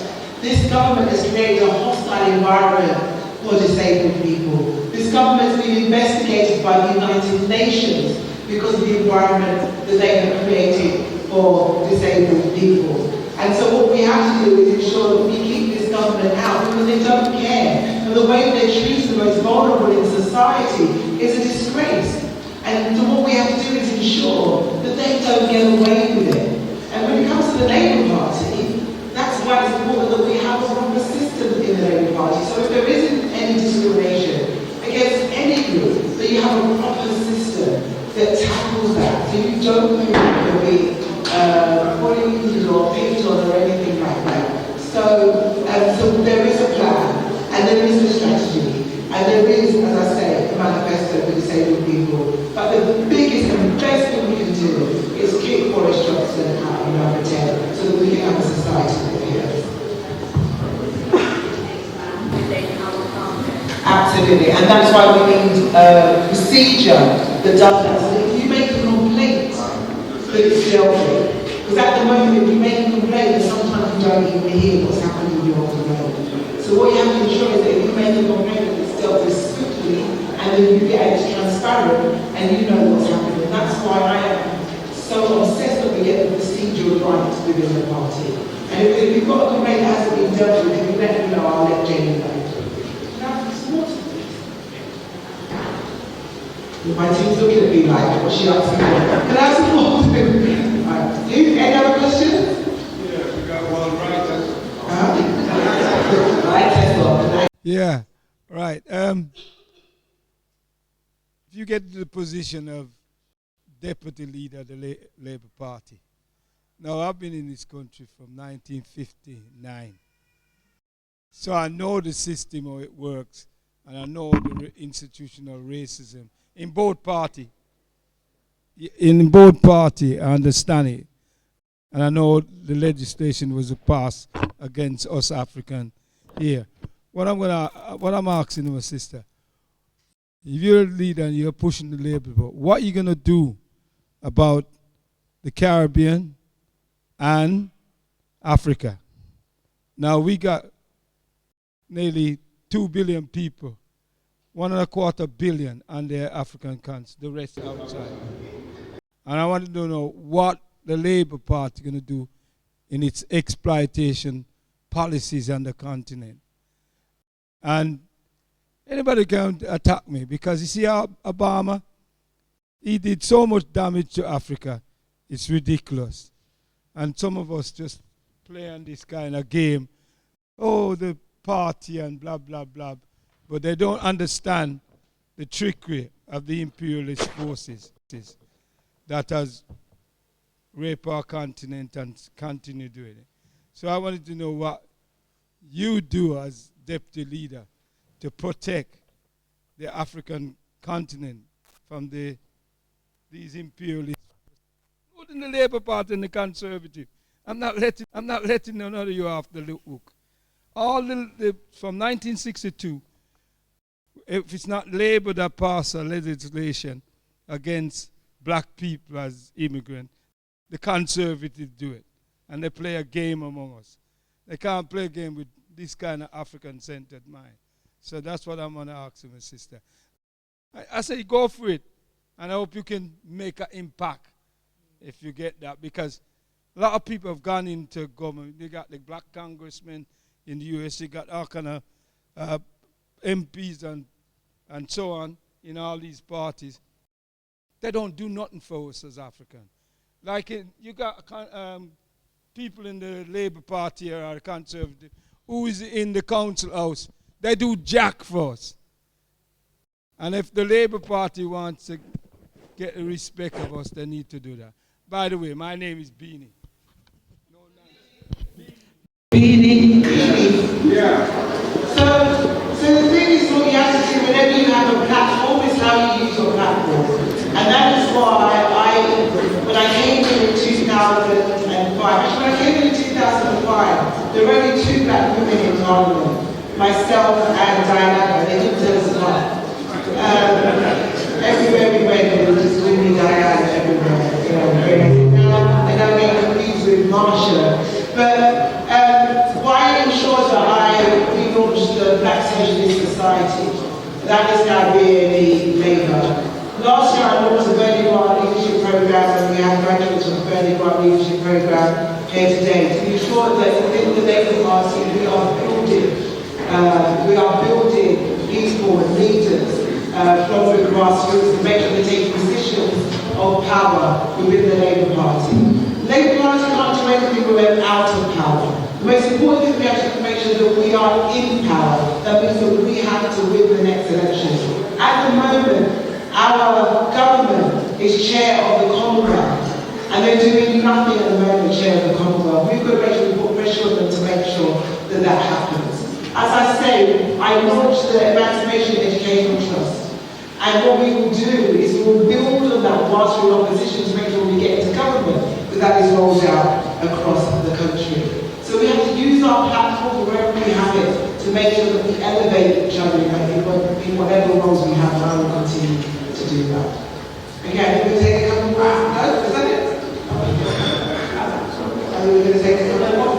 This government has created a hostile environment for disabled people. This government has been investigated by the United Nations because of the environment that they have created for disabled people. And so what we have to do is ensure that we keep this government out because they don't care. And the way they treat the most vulnerable in society is a disgrace. And so what we have to do is ensure that they don't get away with it. And when it comes to the Labour Party, that's why it's important that we have a proper system in the Labour Party. So if there isn't any discrimination against any group, that you have a proper system that tackles that. So you don't know who will be bullied or picked on or anything like that. So there is a plan, and there is a strategy, and there is, as I say, a manifesto for disabled people. But the biggest and best thing we can do is kick Boris Johnson out of number 10 so that we can have a society that hears. Absolutely, and that's why we need a procedure that does that. So if you make a complaint, that it's dealt with. Because at the moment, if you make a complaint, then sometimes you don't even hear what's happening in your complaint. So what you have to ensure is that if you make a complaint, that it's dealt with swiftly, and then you get it transparent, and you know what's happening. And that's why I am so obsessed that we get the procedure right within the party. And if you've got a complaint that hasn't been dealt with, if you let me know, I'll let Jamie know. My team's looking at me like, what's she asking for? Can I have some more? Right. Any other questions? Yeah, we got one right Tesla. Yeah, right. If you get to the position of deputy leader of the Labour Party, now I've been in this country from 1959, so I know the system, how it works, and I know the institutional racism in both parties. In both parties, I understand it. And I know the legislation was passed against us African here. What I'm asking my sister, if you're a leader and you're pushing the Labour vote, what are you gonna do about the Caribbean and Africa? Now we got nearly 2 billion people, 1.25 billion on their African continent, the rest outside. And I wanted to know what the Labour Party is going to do in its exploitation policies on the continent. And anybody can attack me because you see how Obama, he did so much damage to Africa, it's ridiculous. And some of us just play on this kind of game, oh, the party and blah, blah, blah. But they don't understand the trickery of the imperialist forces that has raped our continent and continue doing it. So I wanted to know you do as deputy leader to protect the African continent from these imperialists, including the Labour Party and the Conservative. I'm not letting none of you off the hook. All from 1962, if it's not Labour that passed a legislation against black people as immigrants, the Conservatives do it. And they play a game among us. They can't play a game with this kind of African-centered mind. So that's what I'm going to ask you, my sister. I say go for it. And I hope you can make an impact if you get that. Because a lot of people have gone into government. They got the black congressmen in the US. They got all kind of MPs and so on in all these parties. They don't do nothing for us as Africans. Like you got people in the Labour Party or Conservative who is in the council house. They do jack for us. And if the Labour Party wants to get the respect of us, they need to do that. By the way, my name is Beanie. Beanie? Yeah. So the thing is, what you have to do whenever you have a platform is how you use your platform. And that is why when I came in 2005, actually when I came in 2005, there were only 2 black women in Parliament, myself and Diana. They didn't tell us apart. Everywhere we went, there was just women Diana everywhere. And I'm getting confused with Marsha. But why ensure that I relaunched the Black Socialist Society? That is now really Labour. Last year I launched the Burning Grant Leadership Programme, and we have graduates from the Burning Grant Leadership Programme here today to ensure that within the Labour Party we are building people and leaders from the grassroots to make sure they take positions of power within the Labour Party. The Labour Party can't do anything when we're out of power. The most important thing we have to make sure that we are in power. That means that we have to win the next election. At the moment, our government is chair of the Commonwealth, and they're doing nothing at the moment, chair of the Commonwealth. We've got to make sure we put pressure on them to make sure that that happens. As I say, I launched the Emancipation Educational Trust. And what we will do is we will build on that whilst we're in opposition to make sure we get into government, that is rolled out across the country. So we have to use our platform wherever we have it to make sure that we elevate each other in whatever roles we have, and I will continue to do that. Okay, I think we're going to take a couple more. No? Is that it? Are we going to take a couple more?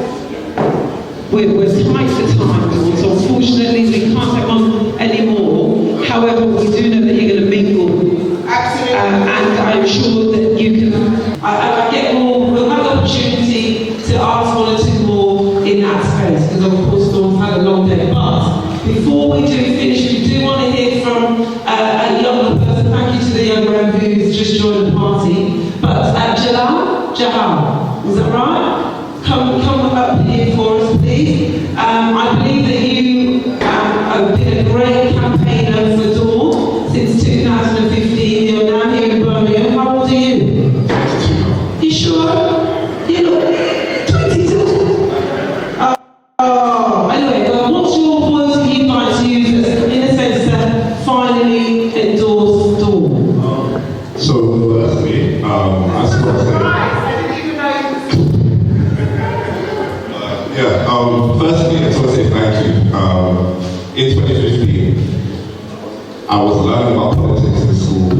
We're tight for time, so unfortunately we can't take on any more. However, we do know that you're going to mingle. Absolutely. And I'm sure that you can. I get more. We'll have the opportunity to ask 1 or 2 more in that space, because of course we've had a long day. But before we do finish, we do want to hear from a younger person. Thank you to the young man who's just joined the party. But Jahal, is that right? Come up here for us, please. I believe that you have been a great campaigner for Dawn since 2015. You're now here in Birmingham. How old are you? 22. You sure? You look 22. Anyway, what's your words you'd like to use as, in a sense, to finally endorse Dawn? So, firstly, I suppose firstly, I just want to say thank you. In 2015, I was learning about politics in school,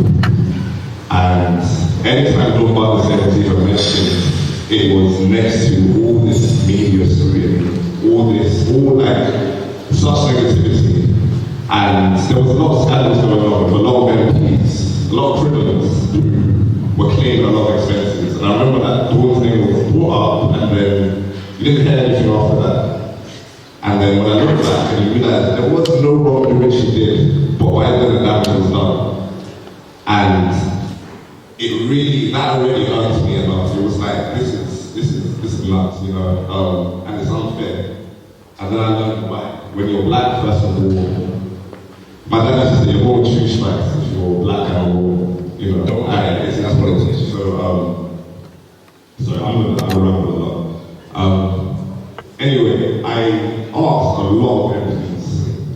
and anytime Butler said even mentioned, it was next to all this media screen, all like such negativity, and there was a lot of scandals going on with a lot of MPs, a lot of criminals who were claiming a lot of expenses, and I remember that Dawn's name was brought up, and then you didn't hear anything after that. And then when I looked back and you realized there was no wrong in what she did, but why then the damage was done. And it really, that already hurt me enough. It was like, this is nuts, you know, and it's unfair. And then I learned why. When you're black, first of all, my dad used to say, you're more true strikes if you're black and you know, that's what it is. So I'm gonna ramble a lot. Anyway, I asked lot of MPs,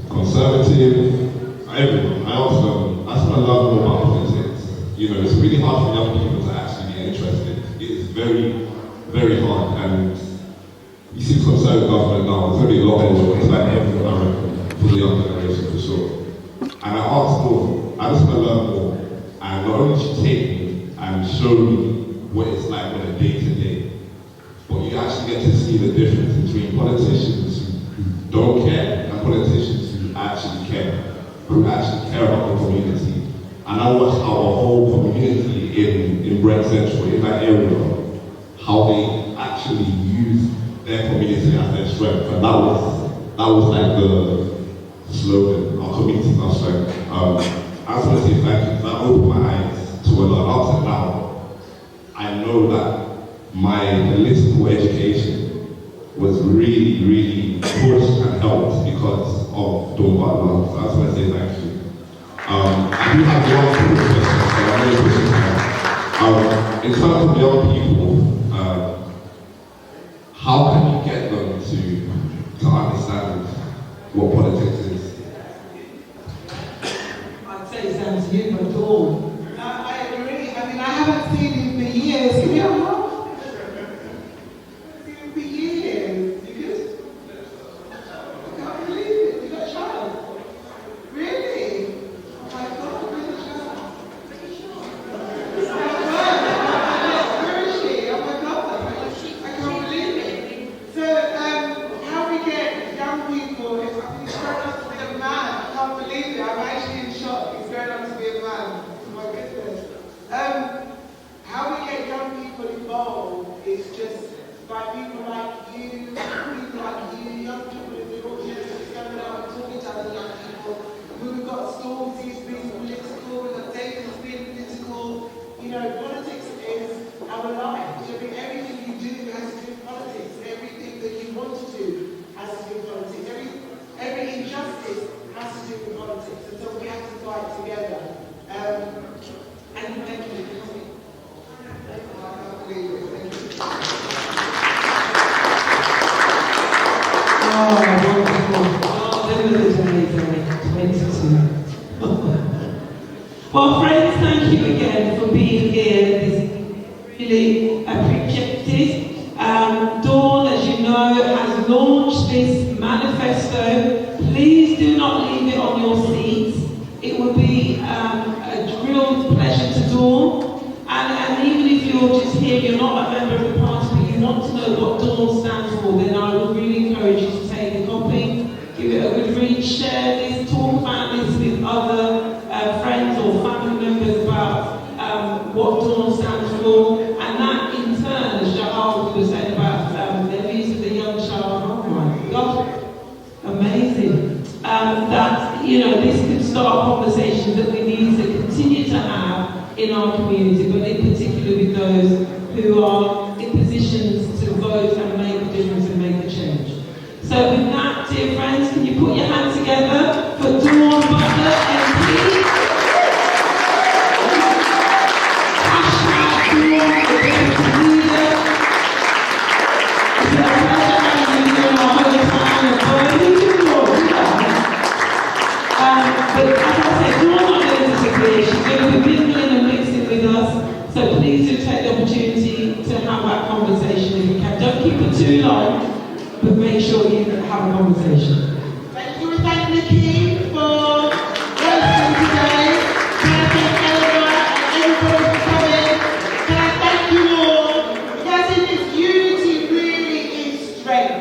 conservative, everyone. I ask them, I just want to learn more about politics. You know, it's really hard for young people to actually get interested. It is very, very hard. And you see the Conservative government now, there's going to be a lot more. It's like everything, I reckon, for the young generation, for sure. And I asked Dawn, I just want to learn more. And not only she take me and show me what it's like on a day-to-day, but you actually get to see the difference between politicians who don't care and politicians who actually care about the community. And I watched our whole community in Brent Central, in that area, how they actually use their community as their strength. And that was like the slogan, our community is our strength. I just want to say thank you. That opened my eyes to a lot. Up to now, I know that my political education was really, really pushed and helped because of Dawn Butler. So I just want to say thank you. I do have one question, so I'm really pushing now. In terms of young people, how can you get them to understand what politics is? I'd say it's down to you, but Dawn. I agree. I mean, I haven't seen him for years. Can we have a laugh? For years. You good? I can't believe it. You got a child? Really? Oh my God, where's the child? Where is she? Oh my God. I can't believe it. So, how we get young people, it's grown up to be a man. I can't believe it. I'm actually in shock. It's grown up to be a man. Oh my goodness. How we get young people involved is just by people like you, young people in the audience, going out and talking to other young people. We've got Stormzy's being political, we've got David's being political. You know, politics is our life. I mean, everything you do has to do with politics. Everything that you want to do has to do with politics. Every injustice has to do with politics. And so we have to fight together. And thank you. I can't believe it. Thank you. Oh, wonderful. Oh, them are the days, 22. Well, friends, thank you again for being here this evening. Really appreciate it. Dawn, as you know, has launched this manifesto. Please do not leave it on your seats. It will be a real pleasure to Dawn. And even if you're just here, you're not a member of the party, but you want to know what Dawn stands for, then I would really encourage you to take a copy, give it a good read, share this, talk about this with other friends or family members about what Dawn stands for. And that in turn, as Jahal was saying about their views of the young child, oh my God, amazing. That, you know, this could start conversations that we need to continue to have in our community, but in particular with those who are in positions to vote and make a difference and make a change. So with that, dear friends, can you put your hands together for Dawn Butler, MP? Hashtag Dawn, the deputy leader. It's a pleasure having you in our hometown of Butler. But as I said, Dawn's not going to disappear. She's going to be mingling and mixing with us. So please do take the opportunity to have that conversation if you can. Don't keep it too long, but make sure you have a conversation. Thank you. We thank Nikki for hosting today. Can I thank Elva and everybody for coming? Can I thank you all? Because in this unity really is strength.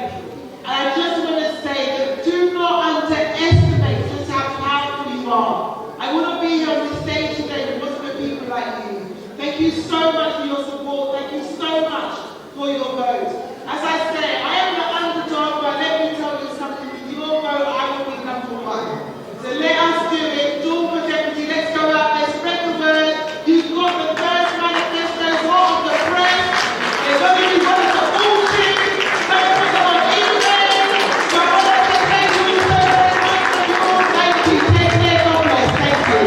And I just want to say that do not underestimate just how powerful you are. I wouldn't be here on this stage today if it wasn't for people like you. Thank you so much for your support. Thank you so much for your vote. As I say, I am the underdog, but let me tell you something. With your vote, I will be number one. So let us do it. Dawn for deputy. Let's go out there, spread the word. You've got the first manifesto hot of the press. They're going to be one of the bullshit. Don't put them on email. But I want to thank you so very much for your thank you. Take care. God bless. Thank you.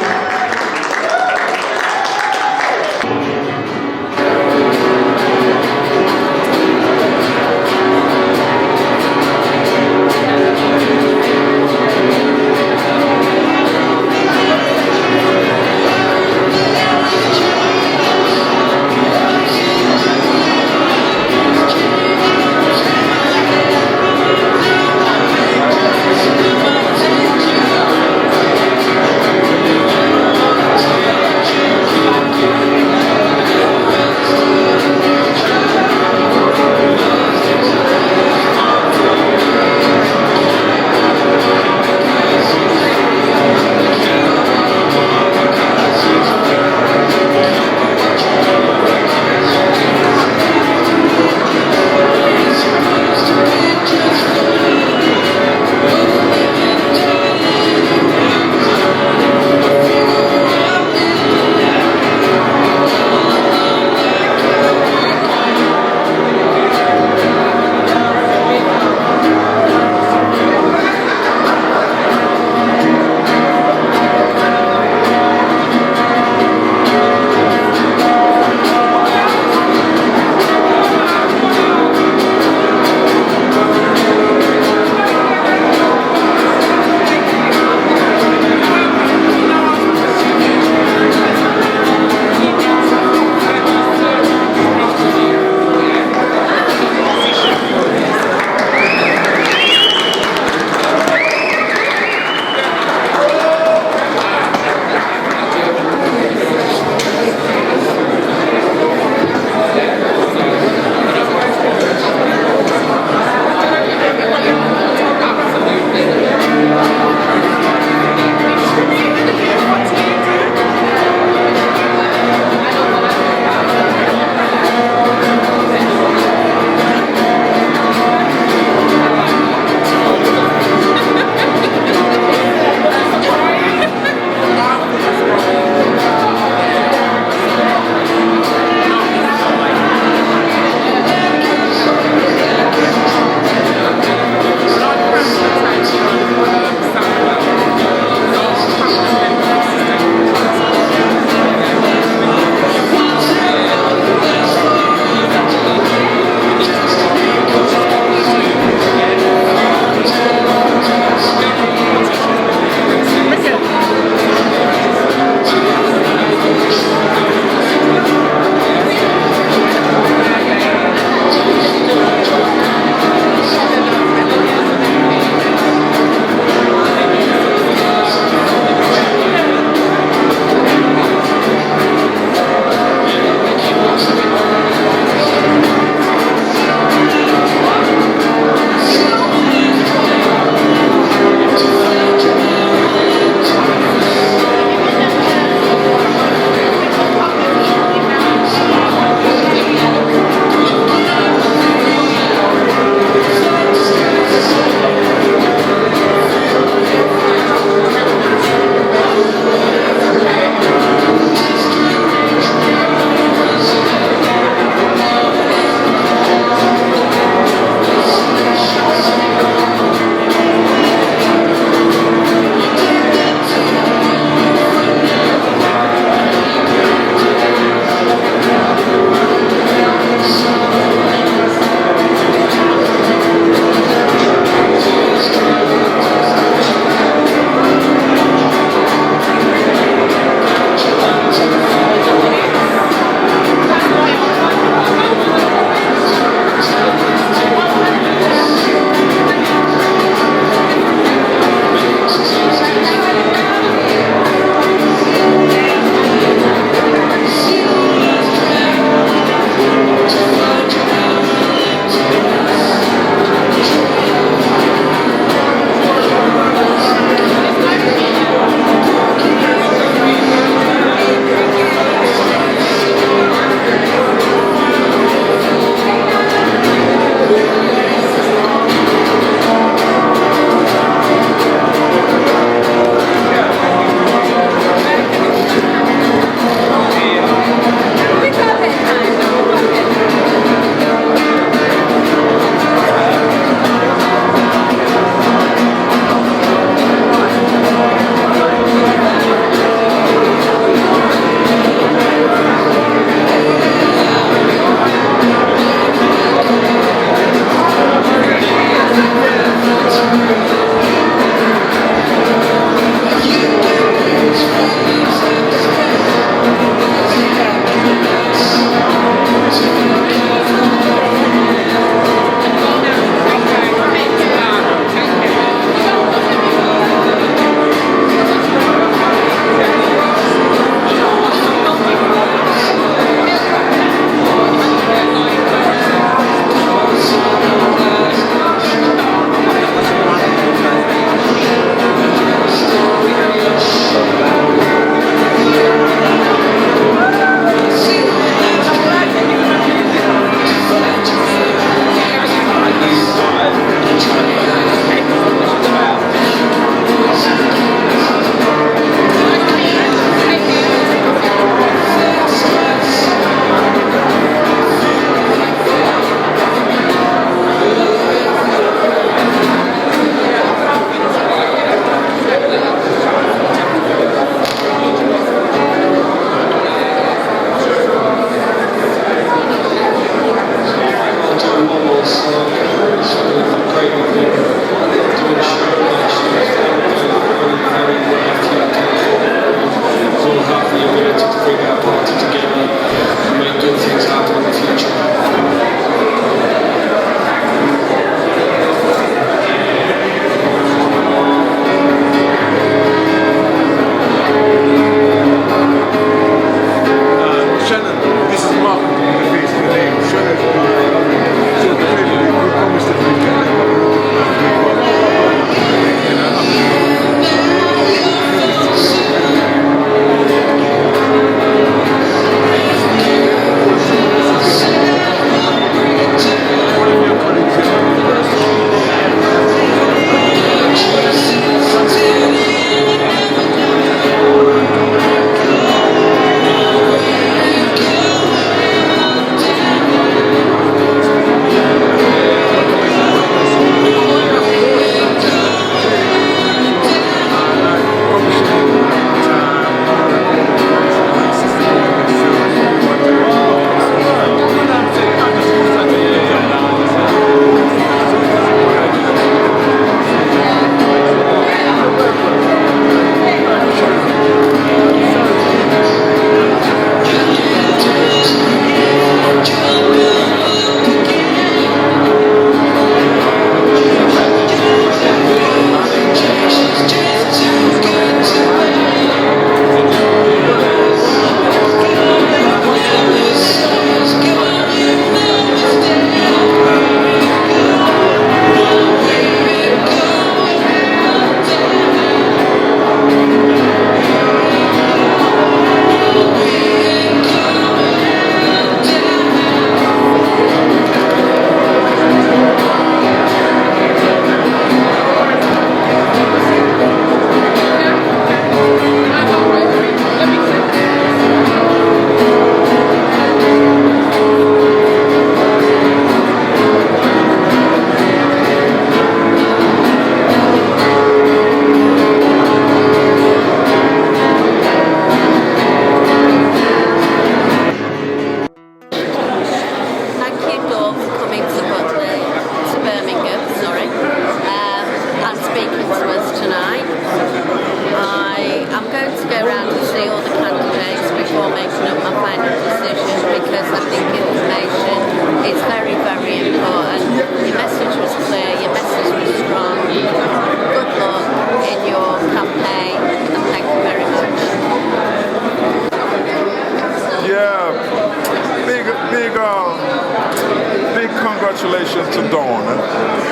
congratulations to Dawn.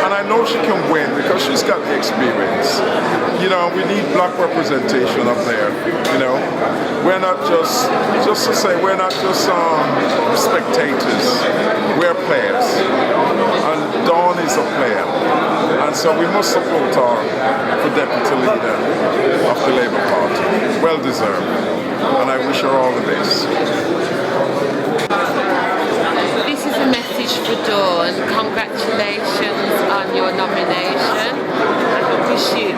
And I know she can win because she's got the experience. You know, we need black representation up there. You know, we're not just to say, we're not just spectators. We're players. And Dawn is a player. And so we must support her for deputy leader of the Labour Party. Well deserved. And I wish her all the best. This is a message for Dawn. Congratulations on your nomination. I wish you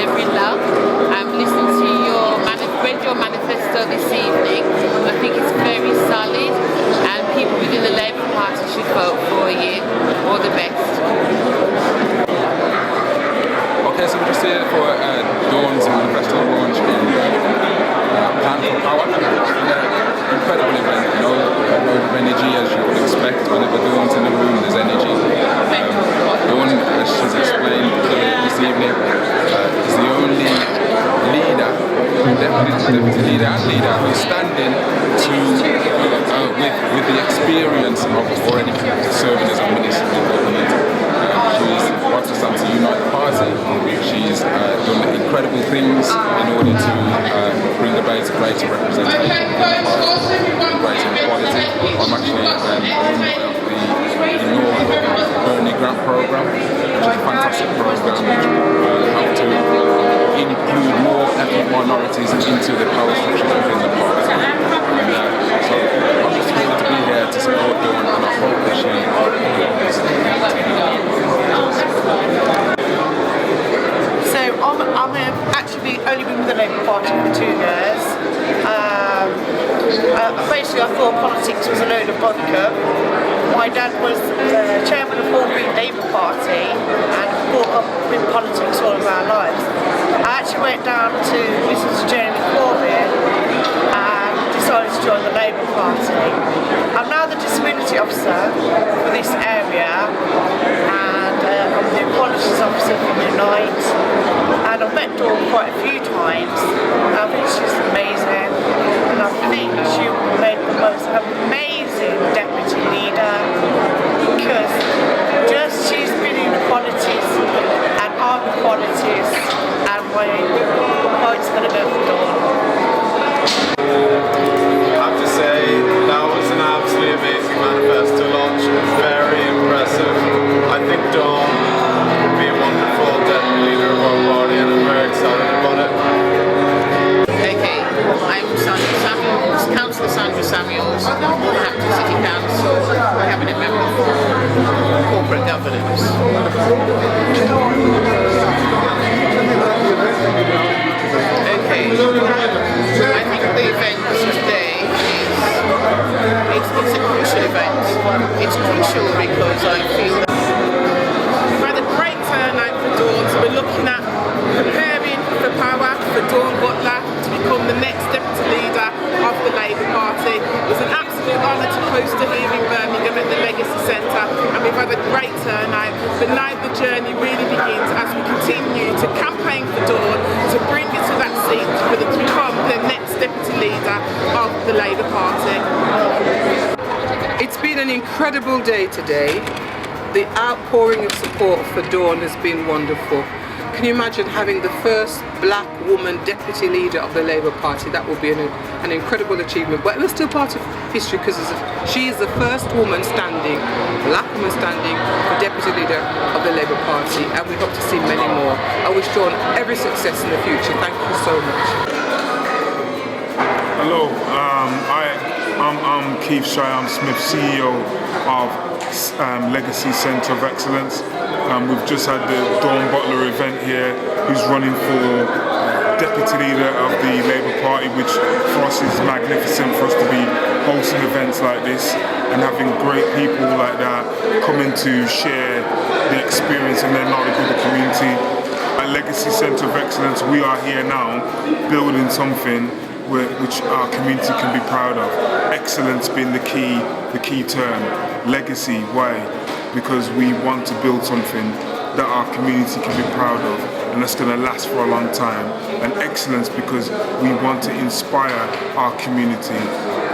every luck. Listened to read your manifesto this evening. I think it's very solid, and people within the Labour Party should vote for you. All the best. Okay, so we're just here for Dawn's manifesto launch in Plan for Power. Incredible event, you know, a load of energy as you would expect. Whenever Dawn's in the room, there's energy. Dawn, as she's explained this evening, is the only leader, deputy leader and leader who's standing to with the experience of already serving as a minister in government. She's Protestant Unite Party. She's done incredible things in order to bring about greater representation, greater equality. I'm actually the North Bernie Grant Programme, which is a fantastic programme which helped to include more ethnic minorities into the power structures within the party. So I'm just thrilled to be here to support Dawn, and I hope that she So I've actually only been with the Labour Party for 2 years. Basically I thought politics was a load of vodka. My dad was the chairman of the Labour Party and brought up in politics all of our lives. I actually went down to listen to Jeremy Corbyn and decided to join the Labour Party. I'm now the disability officer for this area, and I'm the equalities officer for Unite, and I've met Dawn quite a few times. I think she's amazing, and I think she will make the most amazing deputy leader, because just she's been in equalities and armed equalities, and my vote's going to go for Dawn. I have to say, that was an absolutely amazing manifesto launch, very impressive. I think Dawn would be a wonderful deputy leader of our party, and I'm very excited about it. Okay, I'm Sandra Samuels, Councillor Sandra Samuels, Wolverhampton City Council, Cabinet Member for Corporate Governance. Okay, I think the event today is a crucial event. It's crucial because I feel that we've had a great turnout for Dawn, so we're looking at preparing for power for Dawn Butler to become the next deputy leader of the Labour Party. It was an absolute honour to host her here in Birmingham at the Legacy Centre, and we've had a great turnout, but now the journey really begins as we continue to campaign for Dawn to bring her to that seat for to become the next deputy leader of the Labour Party. It's been an incredible day today. The outpouring of support for Dawn has been wonderful. Can you imagine having the first black woman deputy leader of the Labour Party? That will be an incredible achievement. But it was still part of history because she is the first woman standing, black woman standing for deputy leader of the Labour Party, and we hope to see many more. I wish Dawn every success in the future. Thank you so much. Hello, I'm Keith Shyam-Smith, CEO of Legacy Centre of Excellence. We've just had the Dawn Butler event here, who's running for Deputy Leader of the Labour Party, which for us is magnificent for us to be hosting events like this and having great people like that coming to share the experience and their knowledge with the community. At Legacy Centre of Excellence, we are here now building something which our community can be proud of. Excellence being the key term. Legacy, why? Because we want to build something that our community can be proud of and that's going to last for a long time. And excellence because we want to inspire our community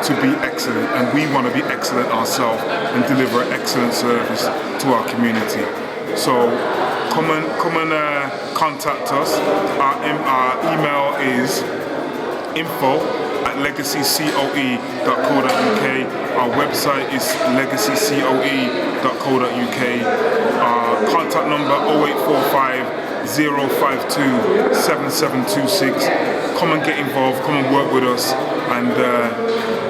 to be excellent, and we want to be excellent ourselves and deliver an excellent service to our community. So come and contact us. Our email is info@legacycoe.co.uk. Our website is legacycoe.co.uk. Our contact number 0845 052 7726. Come and get involved, come and work with us, and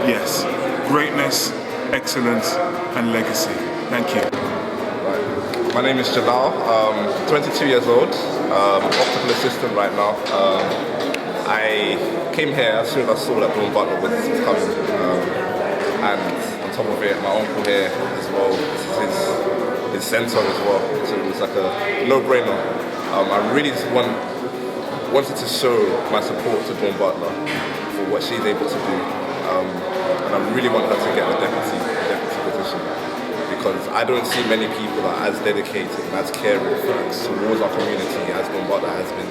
yes, greatness, excellence, and legacy. Thank you. My name is Jalal, 22 years old, optical assistant right now. I came here as soon as I saw that Dawn Butler was coming, and on top of it, my uncle here as well, his center as well, so it was like a no-brainer. I really just wanted to show my support to Dawn Butler for what she's able to do, and I really want her to get the deputy position, because I don't see many people that are as dedicated and as caring towards our community as Dawn Butler has been,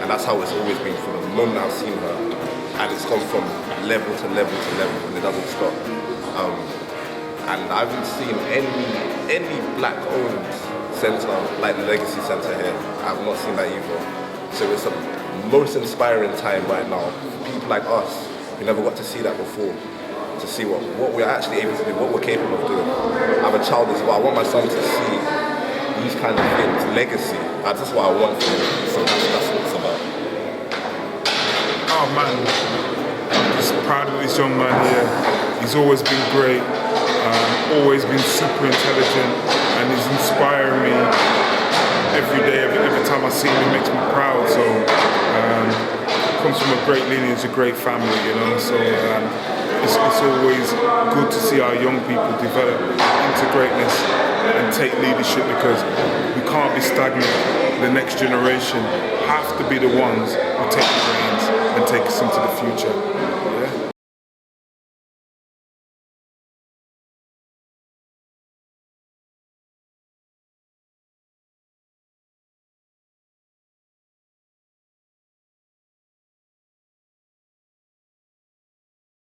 and that's how it's always been from the moment I've seen her, and it's gone from level to level to level, and it doesn't stop. And I haven't seen any black-owned centre like the Legacy Centre here. I've not seen that either. So it's a most inspiring time right now for people like us who never got to see that before, to see what we're actually able to do, what we're capable of doing. I have a child as well. I want my son to see these kind of things, legacy. That's what I want for him. So that's what it's about. Oh man, I'm just proud of this young man here. He's always been great, always been super intelligent, and he's inspiring me every day. Every time I see him, it makes me proud. So comes from a great lineage, a great family, you know. So it's always good to see our young people develop into greatness and take leadership, because we can't be stagnant. The next generation have to be the ones who take the reins and take us into the future.